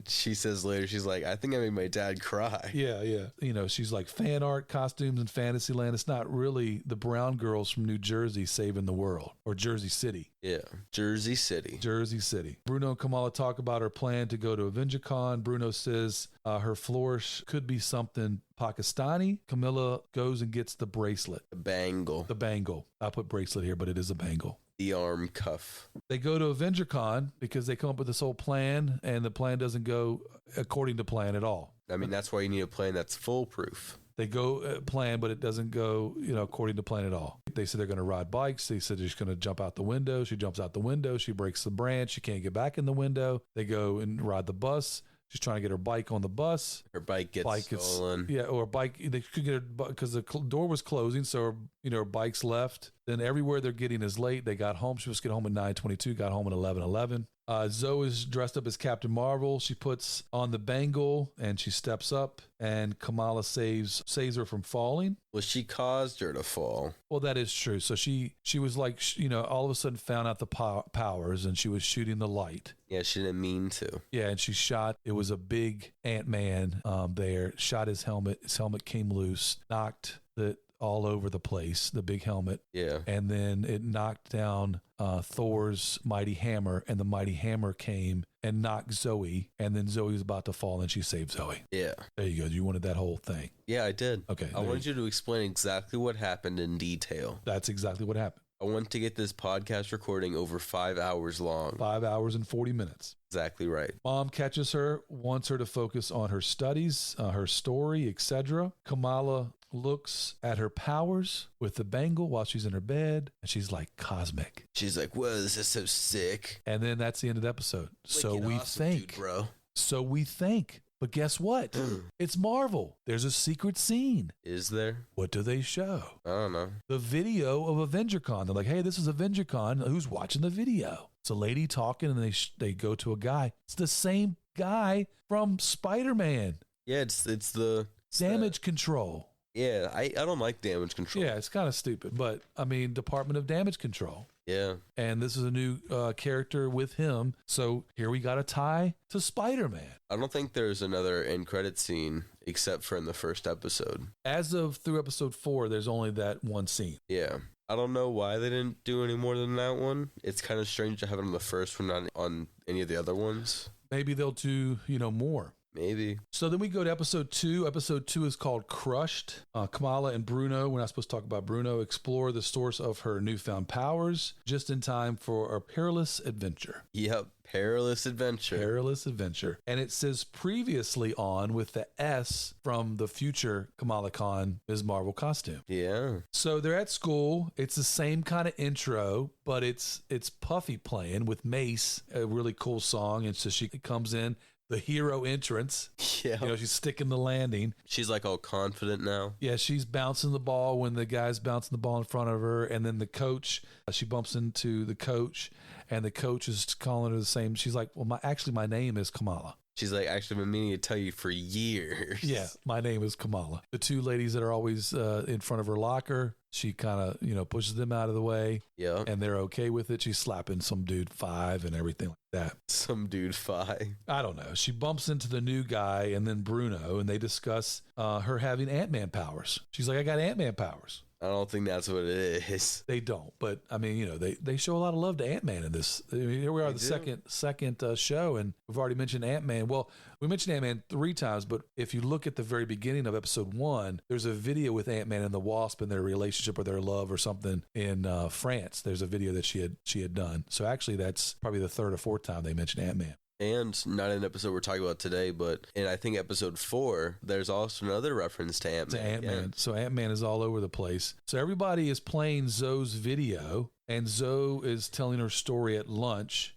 she says later, she's like, I think I made my dad cry. Yeah. She's like, fan art, costumes, and Fantasyland. It's not really the brown girls from New Jersey saving the world, or Jersey City. Yeah, Jersey City. Bruno and Kamala talk about her plan to go to AvengerCon. Bruno says her flourish could be something Pakistani. Camilla goes and gets the bracelet. The bangle. I put bracelet here, but it is a bangle. The arm cuff. They go to AvengerCon because they come up with this whole plan, and the plan doesn't go according to plan at all. I mean, that's why you need a plan that's foolproof. They go plan, but it doesn't go, according to plan at all. They said they're going to ride bikes. They said they're just going to jump out the window. She jumps out the window. She breaks the branch. She can't get back in the window. They go and ride the bus. She's trying to get her bike on the bus. Her bike gets stolen. Or bike. They could get her because the door was closing, so her bike's left. Then everywhere they're getting is late. They got home. She was getting home at 9:22. Got home at 11:11. Zoe is dressed up as Captain Marvel. She puts on the bangle and she steps up, and Kamala saves her from falling. Well, she caused her to fall. Well, that is true. So she was like, all of a sudden found out the powers, and she was shooting the light. Yeah, she didn't mean to. Yeah, and she shot. It was a big Ant-Man there. Shot his helmet. His helmet came loose. Knocked the all over the place, the big helmet. Yeah. And then it knocked down Thor's mighty hammer, and the mighty hammer came and knocked Zoe, and then Zoe was about to fall, and she saved Zoe. Yeah. There you go. You wanted that whole thing. Yeah, I did. Okay. I wanted you to explain exactly what happened in detail. That's exactly what happened. I want to get this podcast recording over 5 hours long. 5 hours and 40 minutes. Exactly right. Mom catches her, wants her to focus on her studies, her story, etc. Kamala looks at her powers with the bangle while she's in her bed, and she's like, cosmic. She's like, whoa, this is so sick. And then that's the end of the episode. So we awesome, think. Dude, bro. So we think. But guess what? It's Marvel. There's a secret scene. Is there? What do they show? I don't know. The video of AvengerCon. They're like, hey, this is AvengerCon. Who's watching the video? It's a lady talking, and they go to a guy. It's the same guy from Spider-Man. Yeah, it's the Damage Control. Yeah, I don't like Damage Control. Yeah, it's kind of stupid, but I mean, Department of Damage Control. Yeah. And this is a new character with him. So here we got a tie to Spider-Man. I don't think there's another end credit scene except for in the first episode. As of through episode 4, there's only that one scene. Yeah. I don't know why they didn't do any more than that one. It's kind of strange to have it on the first one, not on any of the other ones. Maybe they'll do, more. Maybe. So then we go to episode 2. Episode 2 is called Crushed. Kamala and Bruno, we're not supposed to talk about Bruno, explore the source of her newfound powers just in time for a perilous adventure. Yep, perilous adventure. Perilous adventure. And it says previously on with the S from the future Kamala Khan Ms. Marvel costume. Yeah. So they're at school. It's the same kind of intro, but it's Puffy playing with Mace, a really cool song. And so she comes in. The hero entrance. Yeah. She's sticking the landing. She's like all confident now. Yeah, she's bouncing the ball when the guy's bouncing the ball in front of her. And then the coach, she bumps into the coach, and the coach is calling her the same. She's like, well, my name is Kamala. She's like, actually, I've been meaning to tell you for years. Yeah, my name is Kamala. The two ladies that are always in front of her locker, she kind of, pushes them out of the way. Yeah. And they're okay with it. She's slapping some dude 5 and everything like that. Some dude 5. I don't know. She bumps into the new guy and then Bruno, and they discuss her having Ant-Man powers. She's like, I got Ant-Man powers. I don't think that's what it is. They don't, but I mean, they show a lot of love to Ant-Man in this. I mean, here we are, the second show, and we've already mentioned Ant-Man. Well, we mentioned Ant-Man 3 times, but if you look at the very beginning of episode 1, there's a video with Ant-Man and the Wasp and their relationship or their love or something in France. There's a video that she had done. So actually, that's probably the 3rd or 4th time they mentioned Ant-Man. And not an episode we're talking about today, but in I think episode 4, there's also another reference to Ant-Man. Ant-Man. So Ant-Man is all over the place. So everybody is playing Zoe's video, and Zoe is telling her story at lunch.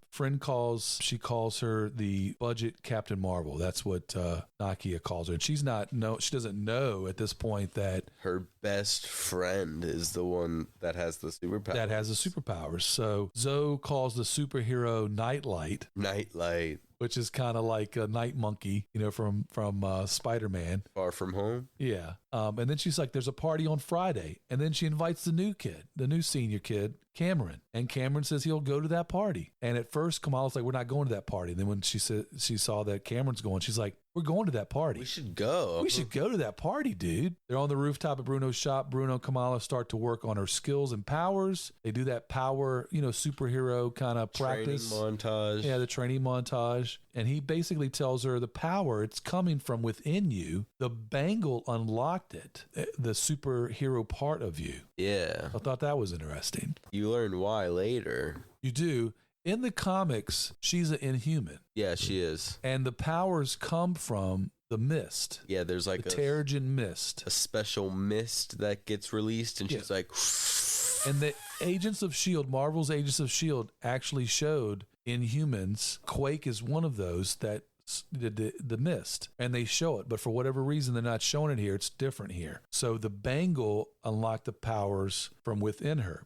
She calls her the budget Captain Marvel. That's what Nakia calls her. And she doesn't know at this point that her best friend is the one that has the superpowers. So Zoe calls the superhero Nightlight. Nightlight. Which is kind of like a Night Monkey, from Spider-Man. Far From Home. Yeah. And then she's like, there's a party on Friday. And then she invites the new senior kid, Cameron. And Cameron says he'll go to that party. And at first, Kamala's like, we're not going to that party. And then when she saw that Cameron's going, she's like, we're going to that party. We should go. We should go to that party, dude. They're on the rooftop at Bruno's shop. Bruno and Kamala start to work on her skills and powers. They do that power, superhero kind of practice. Training montage. Yeah, the training montage. And he basically tells her the power, it's coming from within you. The bangle unlocked it, the superhero part of you. Yeah. I thought that was interesting. You learn why later. You do. In the comics, she's an Inhuman. Yeah, she is. And the powers come from the mist. Yeah, there's like the Terrigen mist. A special mist that gets released, and she's like... And the Agents of S.H.I.E.L.D., Marvel's Agents of S.H.I.E.L.D. actually showed Inhumans. Quake is one of those that the mist, and they show it, but for whatever reason they're not showing it here. It's different here. So the bangle unlocked the powers from within her.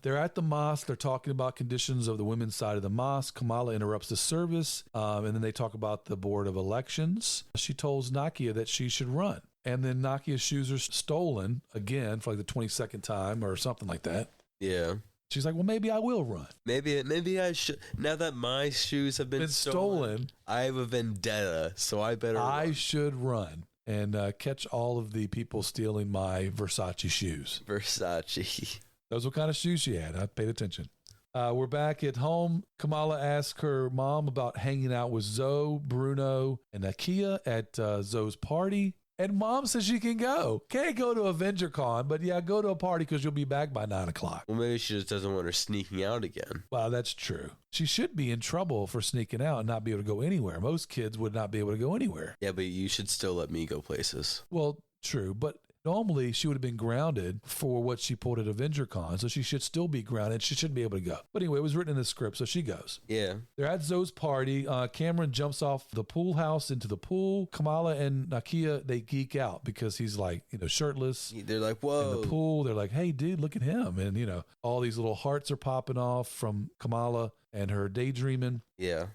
They're at the mosque. They're talking about conditions of the women's side of the mosque. Kamala interrupts the service, and then they talk about the board of elections. She tells Nakia that she should run, and then Nakia's shoes are stolen again for like the 22nd time or something like that. Yeah. She's like, well, maybe I will run. Maybe I should. Now that my shoes have been stolen, I have a vendetta, so I better run. Should run and catch all of the people stealing my Versace shoes. Versace. Those what kind of shoes she had. I paid attention. We're back at home. Kamala asks her mom about hanging out with Zoe, Bruno, and Nakia at Zoe's party. And mom says she can go. Can't go to AvengerCon, but yeah, go to a party because you'll be back by 9 o'clock. Well, maybe she just doesn't want her sneaking out again. Well, that's true. She should be in trouble for sneaking out and not be able to go anywhere. Most kids would not be able to go anywhere. Yeah, but you should still let me go places. Well, true, but normally she would have been grounded for what she pulled at AvengerCon, so she should still be grounded. She shouldn't be able to go. But anyway, it was written in the script, so she goes. Yeah. They're at Zoe's party. Cameron jumps off the pool house into the pool. Kamala and Nakia, they geek out because he's like, shirtless. They're like, whoa. In the pool. They're like, hey, dude, look at him. And, all these little hearts are popping off from Kamala and her daydreaming. Yeah.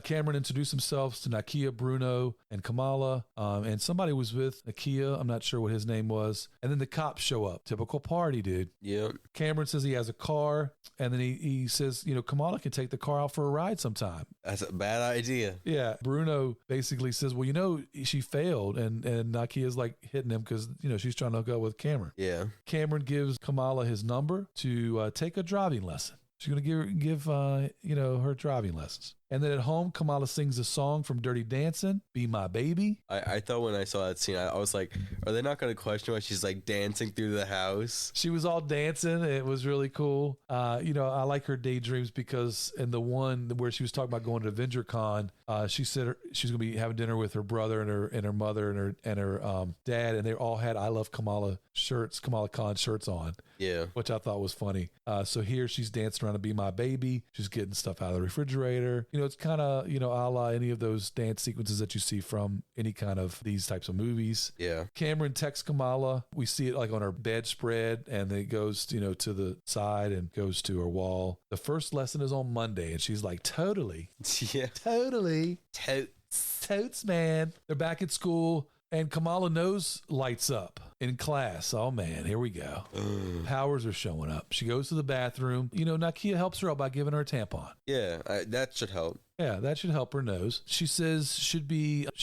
Cameron introduced himself to Nakia, Bruno, and Kamala, and somebody was with Nakia. I'm not sure what his name was. And then the cops show up. Typical party, dude. Yeah. Cameron says he has a car, and then he says, Kamala can take the car out for a ride sometime. That's a bad idea. Yeah. Bruno basically says, well, she failed, and Nakia's like hitting him because, she's trying to hook up with Cameron. Yeah. Cameron gives Kamala his number to take a driving lesson. She's going to give her driving lessons. And then at home, Kamala sings a song from Dirty Dancing, Be My Baby. I thought when I saw that scene, I was like, are they not going to question why she's like dancing through the house? She was all dancing. It was really cool. I like her daydreams because in the one where she was talking about going to AvengerCon, she said she's going to be having dinner with her brother and her mother and her dad, and they all had I Love Kamala Khan shirts on. Yeah. Which I thought was funny. So here she's dancing around to Be My Baby. She's getting stuff out of the refrigerator. It's kind of, a la any of those dance sequences that you see from any kind of these types of movies. Yeah. Cameron texts Kamala. We see it like on her bedspread, and then it goes, to the side and goes to her wall. The first lesson is on Monday, and she's like, totally. Yeah. Totally. Totes, man. They're back at school, and Kamala nose lights up in class. Oh, man, here we go. Powers are showing up. She goes to the bathroom. Nakia helps her out by giving her a tampon. Yeah, that should help. Yeah, that should help her nose. She says she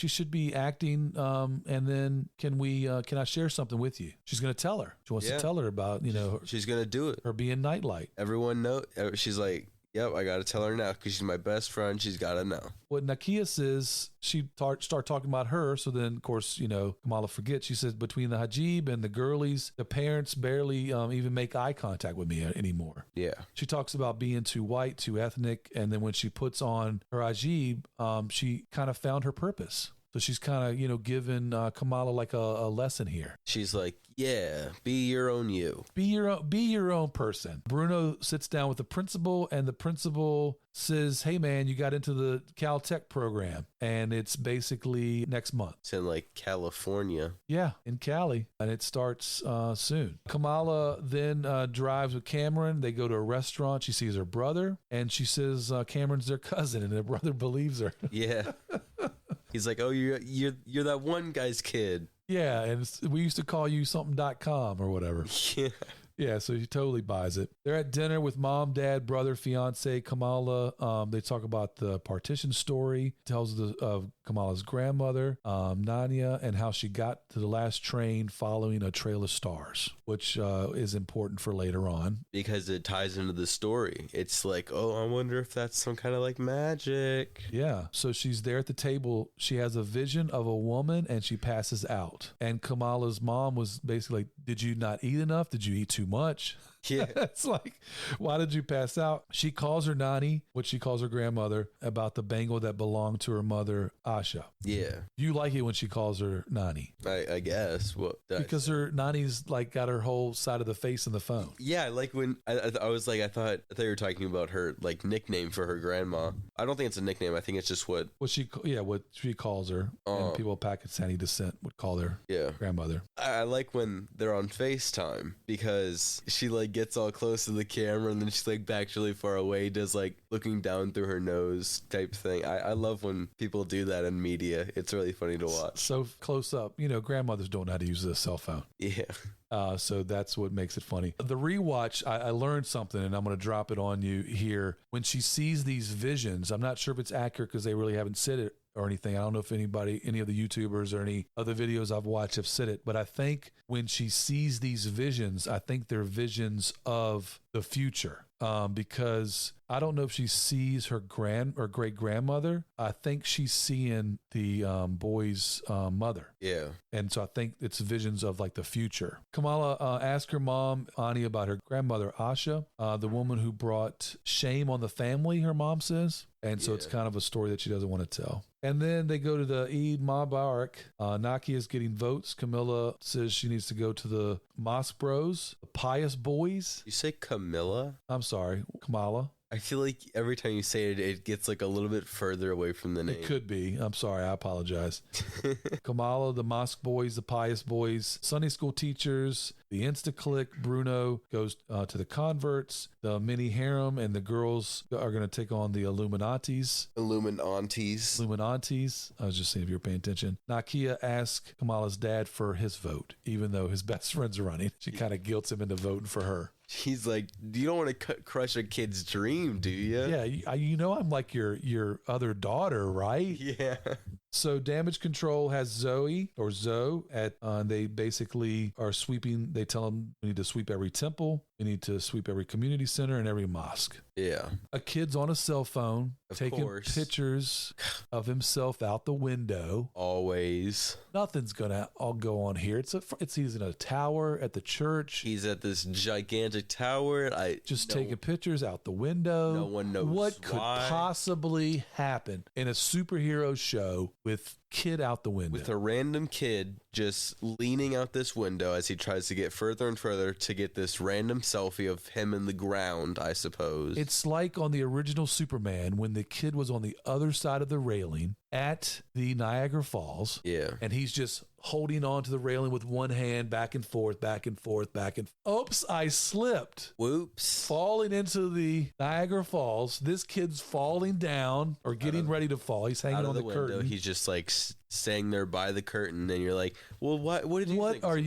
should be acting, and then can I share something with you? She's going to tell her. She wants to tell her about, she's going to do it. Her being Nightlight. Everyone knows. She's like, yep, I got to tell her now because she's my best friend. She's got to know. What Nakia says, she start talking about her. So then, of course, Kamala forgets. She says, between the hijab and the girlies, the parents barely even make eye contact with me anymore. Yeah. She talks about being too white, too ethnic. And then when she puts on her hijab, she kind of found her purpose. So she's kind of, giving Kamala like a lesson here. She's like, yeah, be your own you. Be your own person. Bruno sits down with the principal, and the principal says, hey, man, you got into the Caltech program, and it's basically next month. It's in like California. Yeah, in Cali, and it starts soon. Kamala then drives with Cameron. They go to a restaurant. She sees her brother, and she says Cameron's their cousin, and her brother believes her. Yeah. He's like, oh, you're that one guy's kid. Yeah, and we used to call you something.com or whatever. Yeah. Yeah, so he totally buys it. They're at dinner with mom, dad, brother, fiance, Kamala. They talk about the partition story, tells of Kamala's grandmother, Nanya, and how she got to the last train following a trail of stars, which is important for later on. Because it ties into the story. It's like, oh, I wonder if that's some kind of like magic. Yeah, so she's there at the table. She has a vision of a woman, and she passes out. And Kamala's mom was basically like, did you not eat enough? Did you eat too much? Yeah. It's like, why did you pass out? She calls her Nani, what she calls her grandmother, about the bangle that belonged to her mother, Asha. Yeah. You like it when she calls her Nani. I guess. Well, because her Nani's like got her whole side of the face in the phone. Yeah, like when I was like, I thought you were talking about her like nickname for her grandma. I don't think it's a nickname. I think it's just what she calls her. And people of Pakistani descent would call their grandmother. I like when they're on FaceTime because she like gets all close to the camera and then she's like back really far away, does like looking down through her nose type thing. I love when people do that in media. It's really funny to watch. So close up. Grandmothers don't know how to use a cell phone. Yeah. So that's what makes it funny. The rewatch, I learned something, and I'm going to drop it on you here. When she sees these visions, I'm not sure if it's accurate because they really haven't said it or anything. I don't know if any of the YouTubers or any other videos I've watched have said it, but I think when she sees these visions, I think they're visions of the future. Because I don't know if she sees her great grandmother. I think she's seeing the boy's mother. Yeah. And so I think it's visions of like the future. Kamala asked her mom, Ani, about her grandmother, Asha, the woman who brought shame on the family, her mom says. And so it's kind of a story that she doesn't want to tell. And then they go to the Eid Mubarak. Naki is getting votes. Camilla says she needs to go to the Mosque Bros, the Pious Boys. You say Camilla? I'm sorry, Kamala. I feel like every time you say it, it gets like a little bit further away from the name. It could be. I'm sorry. I apologize. Kamala, the Mosque Boys, the Pious Boys, Sunday school teachers, the Insta-Click. Bruno goes to the converts. The mini harem and the girls are going to take on the Illuminatis. Illuminantes. I was just saying if you were paying attention. Nakia asks Kamala's dad for his vote, even though his best friend's running. She kind of guilts him into voting for her. He's like, you don't want to crush a kid's dream, do you? Yeah, I'm like your other daughter, right? Yeah. So Damage Control has Zoe at, they basically are sweeping. They tell them we need to sweep every temple. We need to sweep every community center and every mosque. Yeah. A kid's on a cell phone taking pictures of himself out the window. Always. Nothing's gonna all go on here. He's in a tower at the church. He's at this gigantic tower. Taking pictures out the window. No one knows what could possibly happen in a superhero show with kid out the window. With a random kid just leaning out this window as he tries to get further and further to get this random selfie of him in the ground, I suppose. It's like on the original Superman when the kid was on the other side of the railing at the Niagara Falls. Yeah. And he's just holding on to the railing with one hand back and forth. Oops, I slipped. Whoops. Falling into the Niagara Falls. This kid's falling down or getting ready to fall. He's hanging on the window. curtain. He's just like staying there by the curtain, and you're like, well, what did you think? What are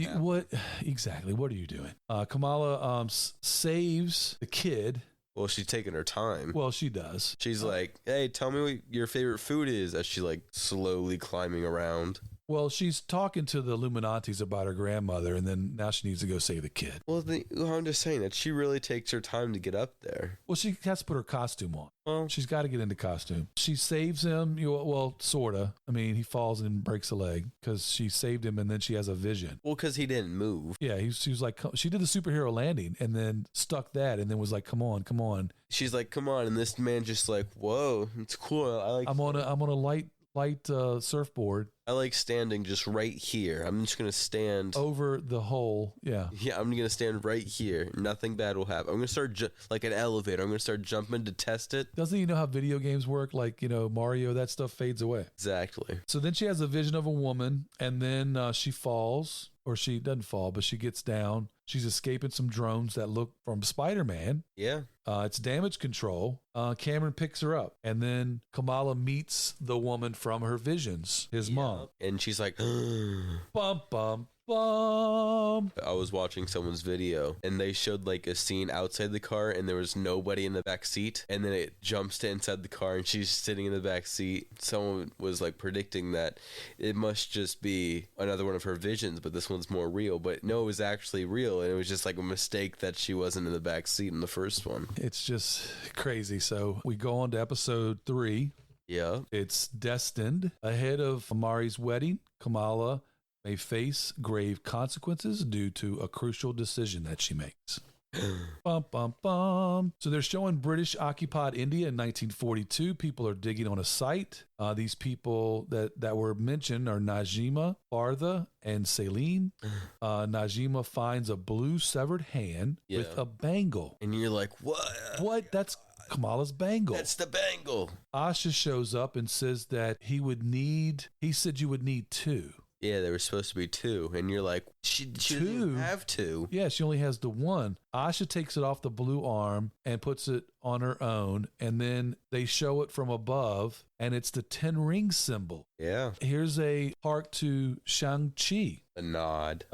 you doing? Kamala saves the kid. Well, she's taking her time. Well, she does. She's like, hey, tell me what your favorite food is, as she like slowly climbing around. Well, she's talking to the Illuminatis about her grandmother, and then now she needs to go save the kid. Well, I'm just saying that she really takes her time to get up there. Well, she has to put her costume on. Well, she's got to get into costume. She saves him. Well, sort of. I mean, he falls and breaks a leg because she saved him, and then she has a vision. Well, because he didn't move. Yeah, she was like, she did the superhero landing and then stuck that and then was like, come on. She's like, come on. And this man just like, whoa, it's cool. I'm on a light surfboard. I like standing just right here. I'm just going to stand over the hole. Yeah. Yeah, I'm going to stand right here. Nothing bad will happen. I'm going to start like an elevator. I'm going to start jumping to test it. Doesn't he know how video games work? Like, Mario, that stuff fades away. Exactly. So then she has a vision of a woman, and then she falls, or she doesn't fall, but she gets down. She's escaping some drones that look from Spider-Man. Yeah. It's Damage Control. Cameron picks her up, and then Kamala meets the woman from her visions, his mom. And she's like, bum, bum, bum. I was watching someone's video, and they showed like a scene outside the car, and there was nobody in the back seat, and then it jumps to inside the car, and she's sitting in the back seat. Someone was like predicting that it must just be another one of her visions, but this one's more real. But no, it was actually real, and it was just like a mistake that she wasn't in the back seat in the first one. It's just crazy. So we go on to episode 3. Yeah. It's destined. Ahead of Amari's wedding, Kamala may face grave consequences due to a crucial decision that she makes. Bum, bum, bum. So they're showing British occupied India in 1942. People are digging on a site. These people that were mentioned are Najima, Fartha, and Celine. Najima finds a blue severed hand with a bangle. And you're like, what? What? That's Kamala's bangle. That's the bangle. Asha shows up and says that he said you would need 2. Yeah, there were supposed to be 2, and you're like, she didn't have 2. Yeah, she only has the 1. Asha takes it off the blue arm and puts it on her own, and then they show it from above, and it's the 10 ring symbol. Yeah. Here's a hark to Shang-Chi. A nod.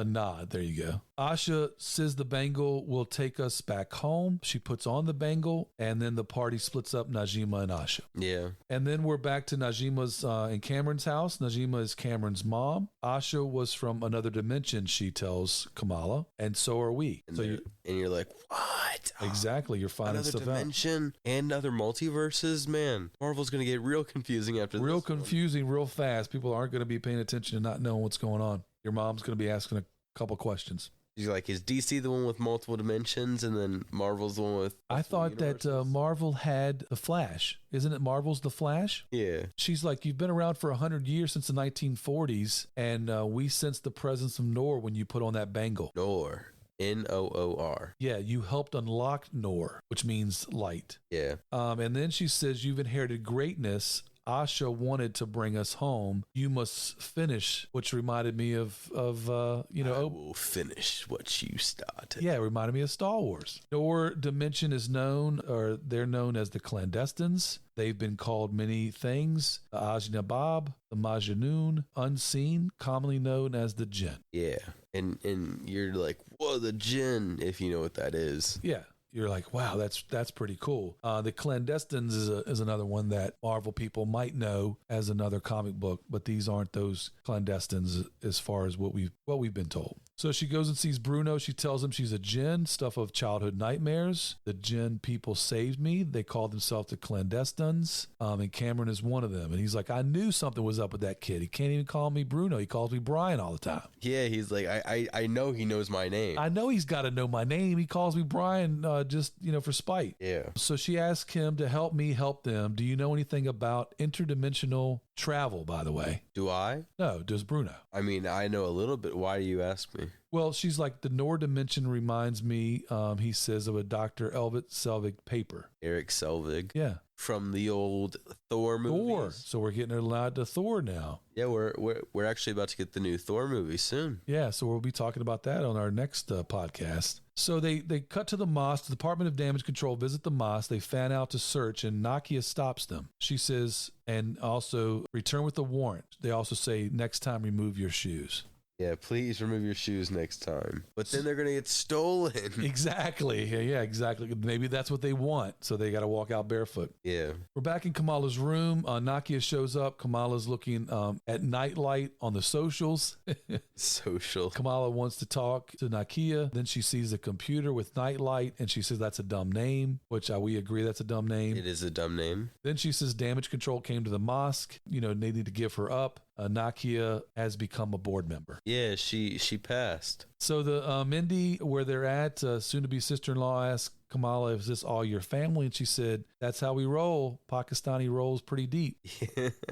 There you go. Asha says the bangle will take us back home. She puts on the bangle, and then the party splits up Najima and Asha. Yeah. And then we're back to Najima's in Cameron's house. Najima is Cameron's mom. Asha was from another dimension, she tells Kamala, and so are we. And you're like, what? Exactly. You're finding stuff out. Another dimension and other multiverses? Man, Marvel's going to get real confusing after this. Real confusing, real fast. People aren't going to be paying attention and not knowing what's going on. Your mom's going to be asking a couple questions. She's like, is DC the one with multiple dimensions, and then Marvel's the one with... I thought that Marvel had the Flash. Isn't it Marvel's the Flash? Yeah. She's like, you've been around for 100 years since the 1940s, and we sensed the presence of Noor when you put on that bangle. Noor. Noor. Yeah, you helped unlock Noor, which means light. Yeah. And then she says, you've inherited greatness. Asha wanted to bring us home. You must finish, which reminded me of I will finish what you started. Yeah, it reminded me of Star Wars. Your dimension is known, or they're known as the clandestines. They've been called many things: the Ajnabab, the Majnun, unseen, commonly known as the Jinn. Yeah, and you're like, whoa, the Jinn, if you know what that is. Yeah. You're like, wow, that's pretty cool. The Clandestines is another one that Marvel people might know as another comic book, but these aren't those clandestines as far as what we've been told. So she goes and sees Bruno. She tells him she's a Jinn, stuff of childhood nightmares. The Jinn people saved me. They call themselves the Clandestines, and Cameron is one of them. And he's like, I knew something was up with that kid. He can't even call me Bruno. He calls me Brian all the time. Yeah, he's like, I know he knows my name. I know he's got to know my name. He calls me Brian just, for spite. Yeah. So she asks him to help me help them. Do you know anything about interdimensional travel, by the way? Do I? No, does Bruno? I mean, I know a little bit. Why do you ask me? Well, she's like, the Nor dimension reminds me, he says, of a Dr. Elvit Selvig paper. Eric Selvig. Yeah. From the old Thor movies. Thor. So we're getting allowed to Thor now. Yeah, we're actually about to get the new Thor movie soon. Yeah, so we'll be talking about that on our next podcast. So they cut to the mosque. The Department of Damage Control visit the mosque. They fan out to search, and Nakia stops them. She says, and also return with a warrant. They also say, next time remove your shoes. Yeah, please remove your shoes next time. But then they're going to get stolen. Exactly. Yeah, exactly. Maybe that's what they want. So they got to walk out barefoot. Yeah. We're back in Kamala's room. Nakia shows up. Kamala's looking at Nightlight on the socials. Social. Kamala wants to talk to Nakia. Then she sees a computer with Nightlight, and she says that's a dumb name, which we agree that's a dumb name. It is a dumb name. Then she says Damage Control came to the mosque. They need to give her up. Nakia has become a board member. Yeah, she passed. So the Mindy, where they're at, soon-to-be sister-in-law asked Kamala, is this all your family? And she said, that's how we roll. Pakistani rolls pretty deep.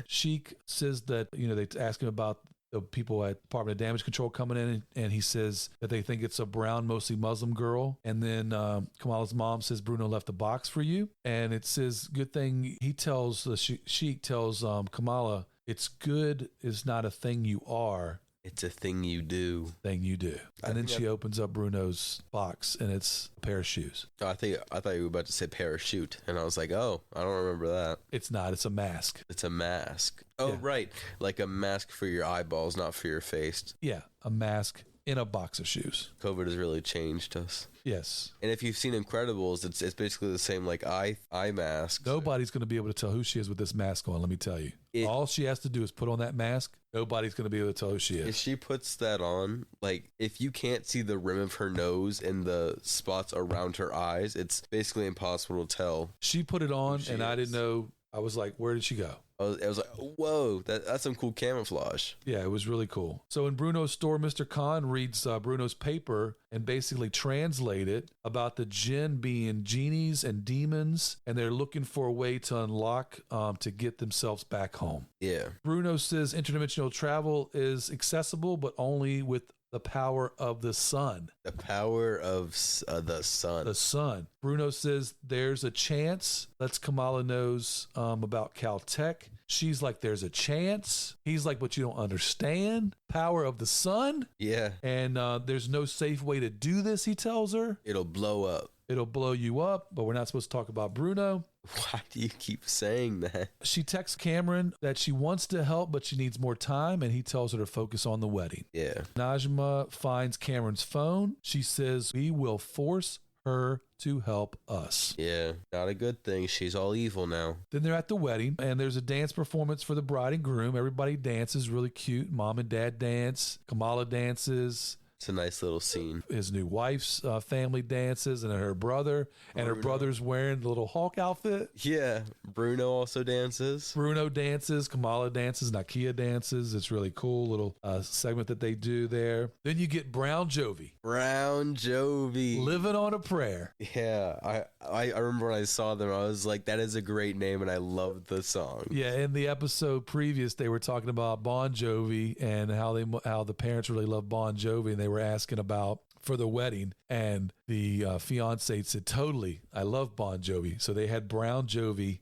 Sheik says that, they ask him about the people at Department of Damage Control coming in, and he says that they think it's a brown, mostly Muslim girl. And then Kamala's mom says, Bruno left a box for you. And it says, good thing he tells, Sheik tells Kamala, it's good is not a thing you are. It's a thing you do. And then she opens up Bruno's box, and it's a pair of shoes. Oh, I thought you were about to say parachute, and I was like, oh, I don't remember that. It's not. It's a mask. It's a mask. Oh, yeah. Right. Like a mask for your eyeballs, not for your face. Yeah, a mask in a box of shoes. COVID has really changed us. Yes. And if you've seen Incredibles, it's basically the same like eye mask. Nobody's going to be able to tell who she is with this mask on, let me tell you. All she has to do is put on that mask. Nobody's going to be able to tell who she is. If she puts that on, like, if you can't see the rim of her nose and the spots around her eyes, it's basically impossible to tell. She put it on, and I didn't know. I was like, where did she go? I was like, whoa, that's some cool camouflage. Yeah, it was really cool. So in Bruno's store, Mr. Khan reads Bruno's paper and basically translate it about the Jinn being genies and demons, and they're looking for a way to unlock to get themselves back home. Yeah. Bruno says interdimensional travel is accessible, but only with the power of the sun. The power of the sun. The sun. Bruno says there's a chance. Let's Kamala knows about Caltech. She's like, there's a chance. He's like, but you don't understand. Power of the sun. Yeah. And there's no safe way to do this, he tells her. It'll blow up. It'll blow you up, but we're not supposed to talk about Bruno. Why do you keep saying that? She texts Cameron that she wants to help, but she needs more time, and he tells her to focus on the wedding. Yeah. Najma finds Cameron's phone. She says, we will force her to help us. Yeah, not a good thing. She's all evil now. Then they're at the wedding, and there's a dance performance for the bride and groom. Everybody dances, really cute. Mom and dad dance. Kamala dances. It's a nice little scene. His new wife's family dances, and her brother, and her brother's wearing the little Hulk outfit. Yeah. Bruno also dances. Bruno dances, Kamala dances, Nakia dances. It's really cool little segment that they do there. Then you get Brown Jovi. Brown Jovi. Living on a Prayer. Yeah. I remember when I saw them, I was like, that is a great name, and I loved the song. Yeah, in the episode previous, they were talking about Bon Jovi and how the parents really love Bon Jovi, and they were asking about for the wedding, and the fiance said, totally, I love Bon Jovi. So they had Brown Jovi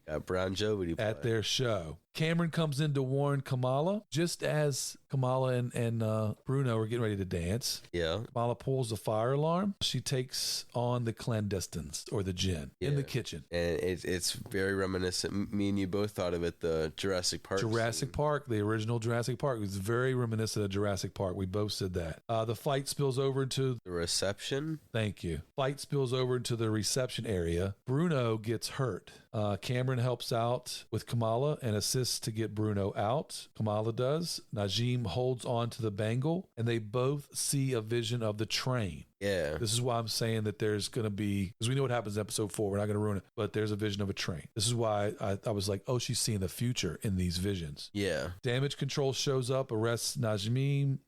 at their show. Cameron comes in to warn Kamala just as Kamala and Bruno are getting ready to dance. Yeah. Kamala pulls the fire alarm. She takes on the clandestines or the djinn in the kitchen. And it's very reminiscent. Me and you both thought of it, the Jurassic Park scene. Park, the original Jurassic Park. It was very reminiscent of Jurassic Park. We both said that. The fight spills over into the reception. Thank you. Fight spills over into the reception area. Bruno gets hurt. Cameron helps out with Kamala and assists to get Bruno out. Kamala does. Najim holds on to the bangle, and they both see a vision of the train. Yeah. This is why I'm saying that there's going to be, because we know what happens in episode 4. We're not going to ruin it, but there's a vision of a train. This is why I was like, oh, she's seeing the future in these visions. Yeah. Damage control shows up, arrests Najim,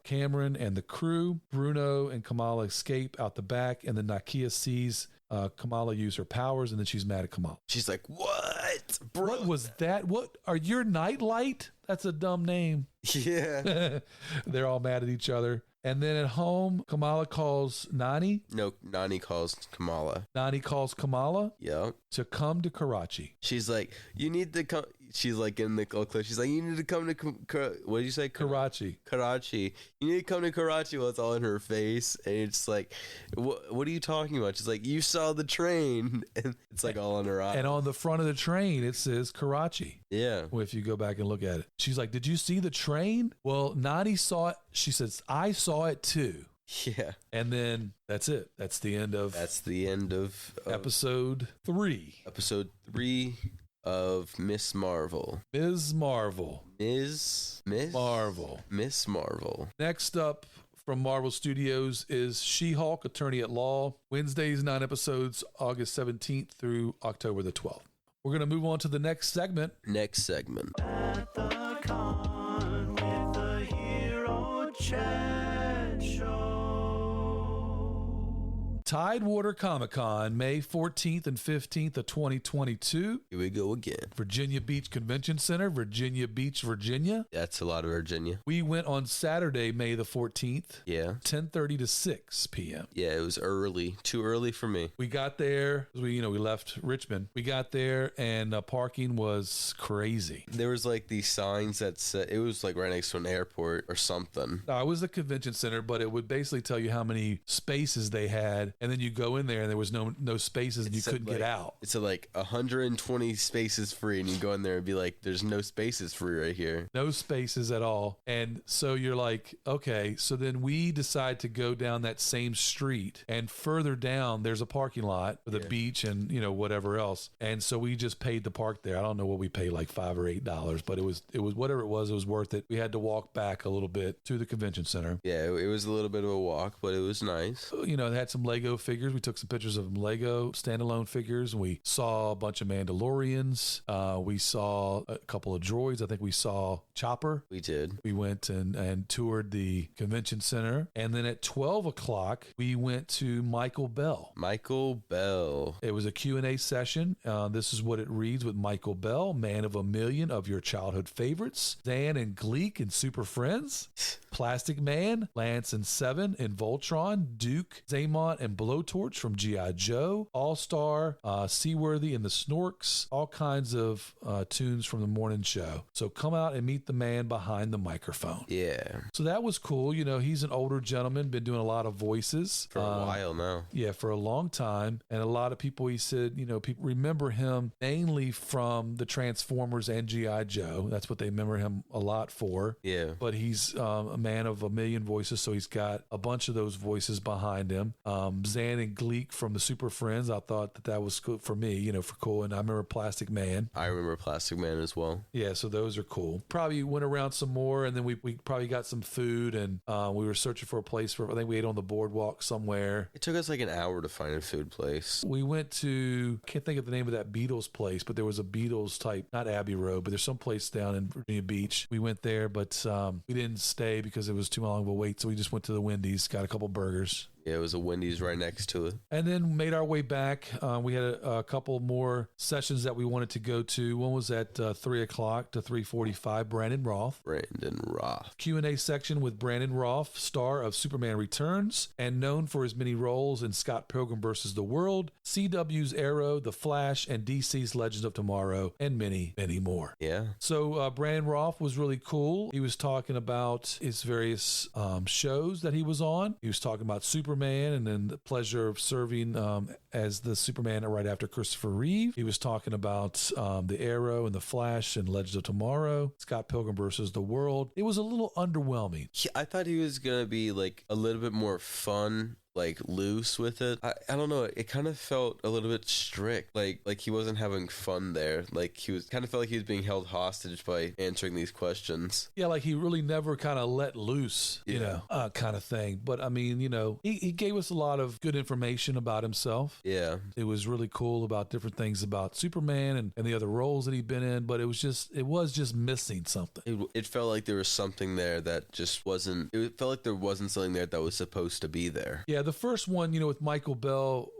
Cameron, and the crew. Bruno and Kamala escape out the back, and then Nakia sees Kamala use her powers, and then she's mad at Kamala. She's like, what? Bro. What was that? What are your nightlight? That's a dumb name. Yeah. They're all mad at each other. And then at home, Kamala calls Nani. No, Nani calls Kamala. Nani calls Kamala. Yeah. To come to Karachi. She's like, you need to come. She's like in the clip. She's like, you need to come to what did you say? Karachi. Karachi. You need to come to Karachi. Well, it's all in her face, and it's like, what are you talking about? She's like, you saw the train, and it's like all in her eyes. And on the front of the train, it says Karachi. Yeah. Well, if you go back and look at it, she's like, did you see the train? Well, Nani saw it. She says, I saw it too. Yeah. And then that's it. That's the end of episode 3. Episode 3 of Miss Marvel. Ms. Marvel. Miss Marvel. Miss Marvel. Next up from Marvel Studios is She-Hulk, Attorney at Law. Wednesdays, 9 episodes, August 17th through October the 12th. We're going to move on to the next segment. At the con with the Hero Chat Show. Tidewater Comicon, May 14th and 15th of 2022. Here we go again. Virginia Beach Convention Center, Virginia Beach, Virginia. That's a lot of Virginia. We went on Saturday, May the 14th. Yeah. 10:30 to 6 p.m. Yeah, it was early. Too early for me. We got there. We left Richmond. We got there, and parking was crazy. There was like these signs that said it was like right next to an airport or something. It was the convention center, but it would basically tell you how many spaces they had, and then you go in there and there was no spaces, and you couldn't get out. It's like 120 spaces free, and you go in there and be like, "There's no spaces free right here." No spaces at all, and so you're like, okay. So then we decide to go down that same street, and further down there's a parking lot for the beach and whatever else, and so we just paid to park there. I don't know what we paid, like $5 or $8, but it was whatever it was worth it. We had to walk back a little bit to the convention center. Yeah, it was a little bit of a walk, but it was nice. It had some Lego figures. We took some pictures of Lego standalone figures, and we saw a bunch of Mandalorians. We saw a couple of droids. I think we saw Chopper. We did. We went and toured the convention center, and then at 12 o'clock we went to Michael Bell. It was a Q&A session. This is what it reads with Michael Bell, man of a million of your childhood favorites, Zan and Gleek and Super Friends, Plastic Man, Lance and Seven and Voltron, Duke, ZaneMan and Blowtorch from G.I. Joe, All-Star, Seaworthy and the Snorks, all kinds of tunes from the morning show. So come out and meet the man behind the microphone. Yeah. So that was cool. He's an older gentleman, been doing a lot of voices. For a while now. Yeah, for a long time. And a lot of people, he said, people remember him mainly from the Transformers and G.I. Joe. That's what they remember him a lot for. Yeah. But he's a man of a million voices, so he's got a bunch of those voices behind him. Zan and Gleek from the Super Friends, I thought that was cool for me, for cool. And I remember Plastic Man. I remember Plastic Man as well. Yeah, so those are cool. Probably went around some more, and then we probably got some food, and we were searching for a place I think we ate on the boardwalk somewhere. It took us like an hour to find a food place. We went to, can't think of the name of that Beatles place, but there was a Beatles type, not Abbey Road, but there's some place down in Virginia Beach. We went there, but we didn't stay because it was too long of a wait, so we just went to the Wendy's, got a couple burgers. Yeah, it was a Wendy's right next to it. And then made our way back. We had a couple more sessions that we wanted to go to. One was at 3 o'clock to 3:45. Brandon Roth. Q&A section with Brandon Roth, star of Superman Returns and known for his many roles in Scott Pilgrim vs. the World, CW's Arrow, The Flash, and DC's Legends of Tomorrow, and many, many more. Yeah. So Brandon Roth was really cool. He was talking about his various shows that he was on. He was talking about Superman and then the pleasure of serving as the Superman right after Christopher Reeve. He was talking about the Arrow and the Flash and Legends of Tomorrow, Scott Pilgrim versus the World. It was a little underwhelming. I thought he was going to be like a little bit more fun, like loose with it. I don't know. It kind of felt a little bit strict. Like he wasn't having fun there. Like he was kind of felt like he was being held hostage by answering these questions. Yeah, like he really never kind of let loose, you know, kind of thing. But I mean, you know, he gave us a lot of good information about himself. Yeah. It was really cool about different things about Superman and the other roles that he'd been in, but it was just missing something. It felt like there was something there that just wasn't, it felt like there wasn't something there that was supposed to be there. Yeah, the first one, you know, with Michael Bell,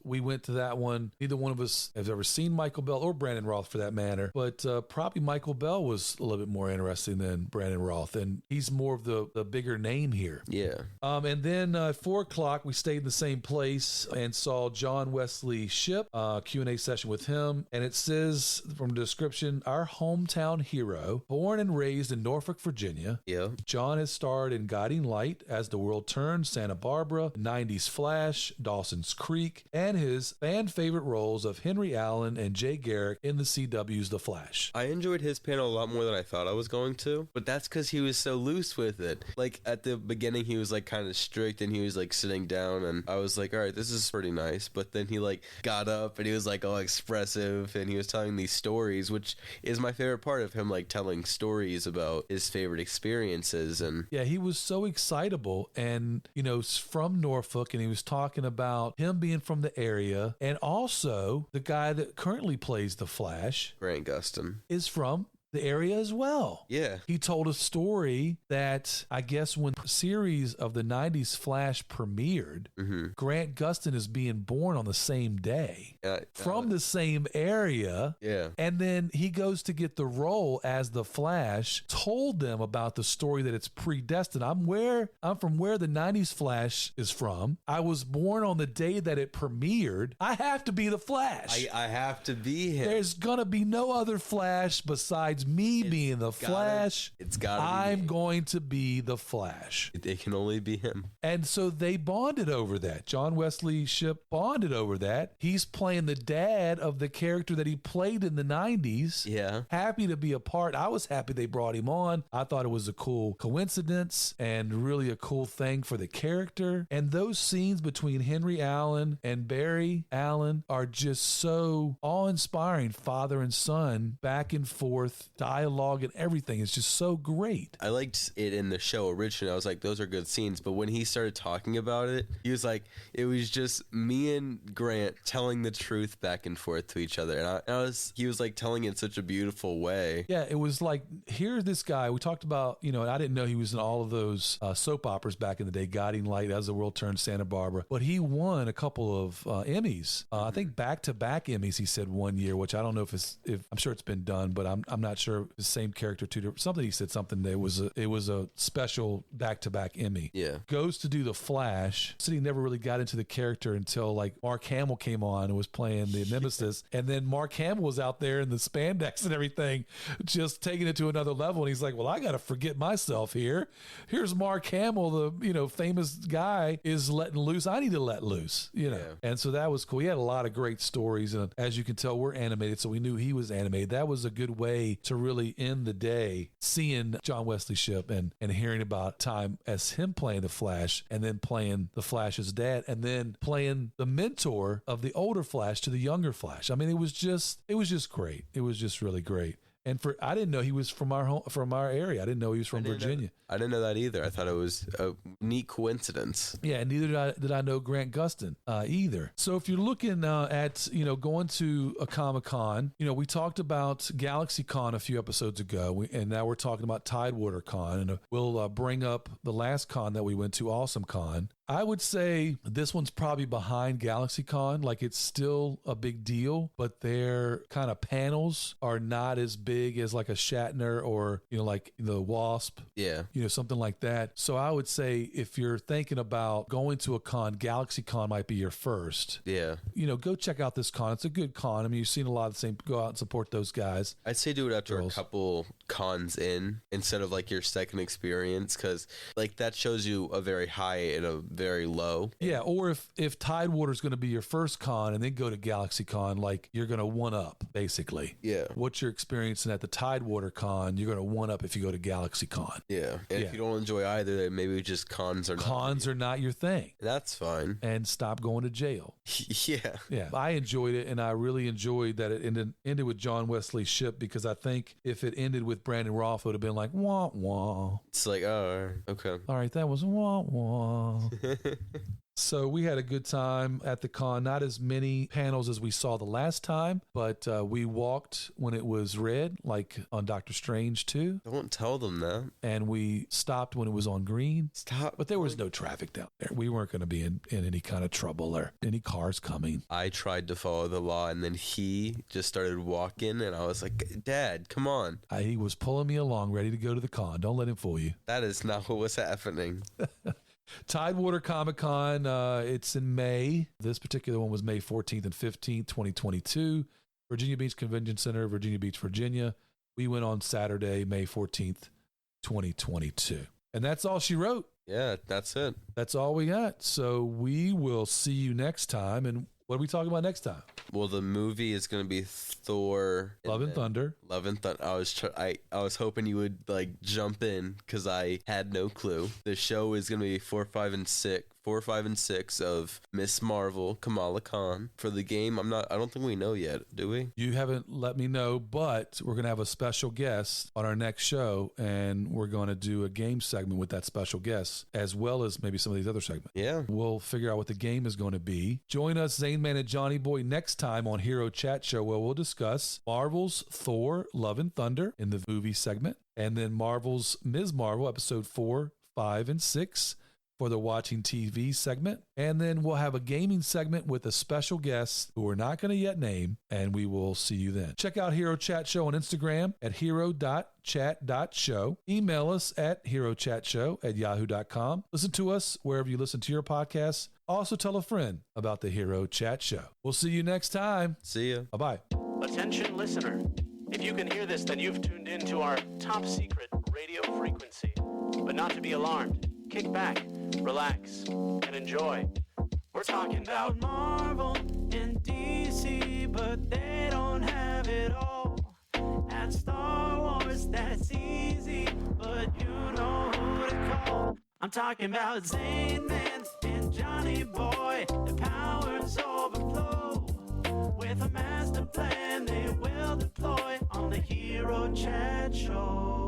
we went to that one. Neither one of us has ever seen Michael Bell or Brandon Roth for that matter, but probably Michael Bell was a little bit more interesting than Brandon Roth, and he's more of the bigger name here. Yeah. And then at 4 o'clock, we stayed in the same place and saw John Wesley Shipp, Q&A session with him, and it says from the description, our hometown hero, born and raised in Norfolk, Virginia. Yeah. John has starred in Guiding Light, As the World Turns, Santa Barbara, 90s Flash, Dawson's Creek, and his fan favorite roles of Henry Allen and Jay Garrick in the CW's The Flash. I enjoyed his panel a lot more than I thought I was going to, but that's because he was so loose with it. Like at the beginning, he was like kind of strict and he was like sitting down, and I was like, all right, this is pretty nice. But then he like got up and he was like all expressive and he was telling these stories, which is my favorite part of him, like telling stories about his favorite experiences. And yeah, he was so excitable and, you know, from Norfolk, and he was talking about him being from the area, and also the guy that currently plays the Flash, Grant Gustin, is from the area as well. Yeah. He told a story that I guess when the series of the 90s Flash premiered, Grant Gustin is being born on the same day from the same area. Yeah. And then he goes to get the role as the Flash, told them about the story that it's predestined. I'm from where the 90s Flash is from. I was born on the day that it premiered. I have to be the Flash. I have to be him. There's going to be no other Flash besides me being the Flash. I'm going to be the Flash. It can only be him. And so they bonded over that. John Wesley Shipp bonded over that. He's playing the dad of the character that he played in the 90s. Yeah. Happy to be a part. I was happy they brought him on. I thought it was a cool coincidence and really a cool thing for the character. And those scenes between Henry Allen and Barry Allen are just so awe-inspiring. Father and son, back and forth, dialogue and everything is just so great. I liked it in the show originally. I was like, those are good scenes. But when he started talking about it, he was like, it was just me and Grant telling the truth back and forth to each other. And he was like telling it in such a beautiful way. Yeah, it was like, here's this guy. We talked about, you know, and I didn't know he was in all of those soap operas back in the day, Guiding Light, As the World Turns, Santa Barbara. But he won a couple of Emmys. I think back-to-back Emmys, he said, one year, which I don't know if I'm sure it's been done, but I'm not sure the same character too. Something he said something that it was a special back-to-back Emmy. Yeah. Goes to do the Flash. So he never really got into the character until like Mark Hamill came on and was playing the Nemesis, and then Mark Hamill was out there in the spandex and everything, just taking it to another level. And he's like, "Well, I got to forget myself here. Here's Mark Hamill, the famous guy, is letting loose. I need to let loose, Yeah. And so that was cool. He had a lot of great stories, and as you can tell, we're animated, so we knew he was animated. That was a good way to really end the day, seeing John Wesley Shipp and hearing about time as him playing the Flash, and then playing the Flash's dad, and then playing the mentor of the older Flash to the younger Flash. I mean, it was just great. It was just really great. And I didn't know he was from our area. I didn't know he was from Virginia. I didn't know that either. I thought it was a neat coincidence. Yeah, and neither did I know Grant Gustin either. So if you're looking at going to a Comic-Con, we talked about GalaxyCon a few episodes ago, and now we're talking about Tidewater Con, and we'll bring up the last con that we went to, Awesome Con. I would say this one's probably behind GalaxyCon. Like, it's still a big deal, but their kind of panels are not as big as like a Shatner or, like the Wasp. Yeah. Something like that. So I would say if you're thinking about going to a con, GalaxyCon might be your first. Yeah. Go check out this con. It's a good con. I mean, you've seen a lot of the same. Go out and support those guys. I'd say do it after a couple cons in instead of like your second experience, because like that shows you a very high and a very low. Yeah, or if Tidewater's going to be your first con and then go to GalaxyCon, like you're going to one up basically. Yeah. What you're experiencing at the Tidewater con, you're going to one up if you go to GalaxyCon. Yeah. And if you don't enjoy either, then maybe just cons are not your thing. That's fine. And stop going to jail. Yeah. Yeah. I enjoyed it, and I really enjoyed that it ended with John Wesley's ship, because I think if it ended with Brandon Roth, it would have been like, wah, wah. It's like, oh, okay. All right, that was wah, wah. So we had a good time at the con. Not as many panels as we saw the last time, but we walked when it was red, like on Doctor Strange 2. Don't tell them that. And we stopped when it was on green. Stop. But there was no traffic down there. We weren't going to be in any kind of trouble or any cars coming. I tried to follow the law, and then he just started walking, and I was like, Dad, come on. He was pulling me along, ready to go to the con. Don't let him fool you. That is not what was happening. Tidewater Comicon, it's in May. This particular one was May 14th and 15th, 2022. Virginia Beach Convention Center, Virginia Beach, Virginia. We went on Saturday, May 14th, 2022. And that's all she wrote. Yeah, that's it. That's all we got. So we will see you next time. And what are we talking about next time? Well, the movie is going to be Thor. Love and Thunder. Love and Thunder. I was hoping you would like jump in because I had no clue. The show is going to be 4, 5, and 6 of Miss Marvel, Kamala Khan. For the game, I don't think we know yet, do we? You haven't let me know, but we're going to have a special guest on our next show, and we're going to do a game segment with that special guest, as well as maybe some of these other segments. Yeah. We'll figure out what the game is going to be. Join us, ZaneMan and Jonni Boy, next time on Hero Chat Show, where we'll discuss Marvel's Thor, Love and Thunder in the movie segment, and then Marvel's Ms. Marvel, episode 4, 5, and 6 for the Watching TV segment. And then we'll have a gaming segment with a special guest who we're not going to yet name, and we will see you then. Check out Hero Chat Show on Instagram at hero.chat.show. Email us at herochatshow@yahoo.com. Listen to us wherever you listen to your podcasts. Also tell a friend about the Hero Chat Show. We'll see you next time. See ya. Bye-bye. Attention listener. If you can hear this, then you've tuned in to our top secret radio frequency. But not to be alarmed. Kick back, relax, and enjoy. We're talking about Marvel and DC, but they don't have it all. At Star Wars, that's easy, but you know who to call. I'm talking about ZaneMan and Jonni Boy. Their powers overflow. With a master plan they will deploy on the Hero Chat Show.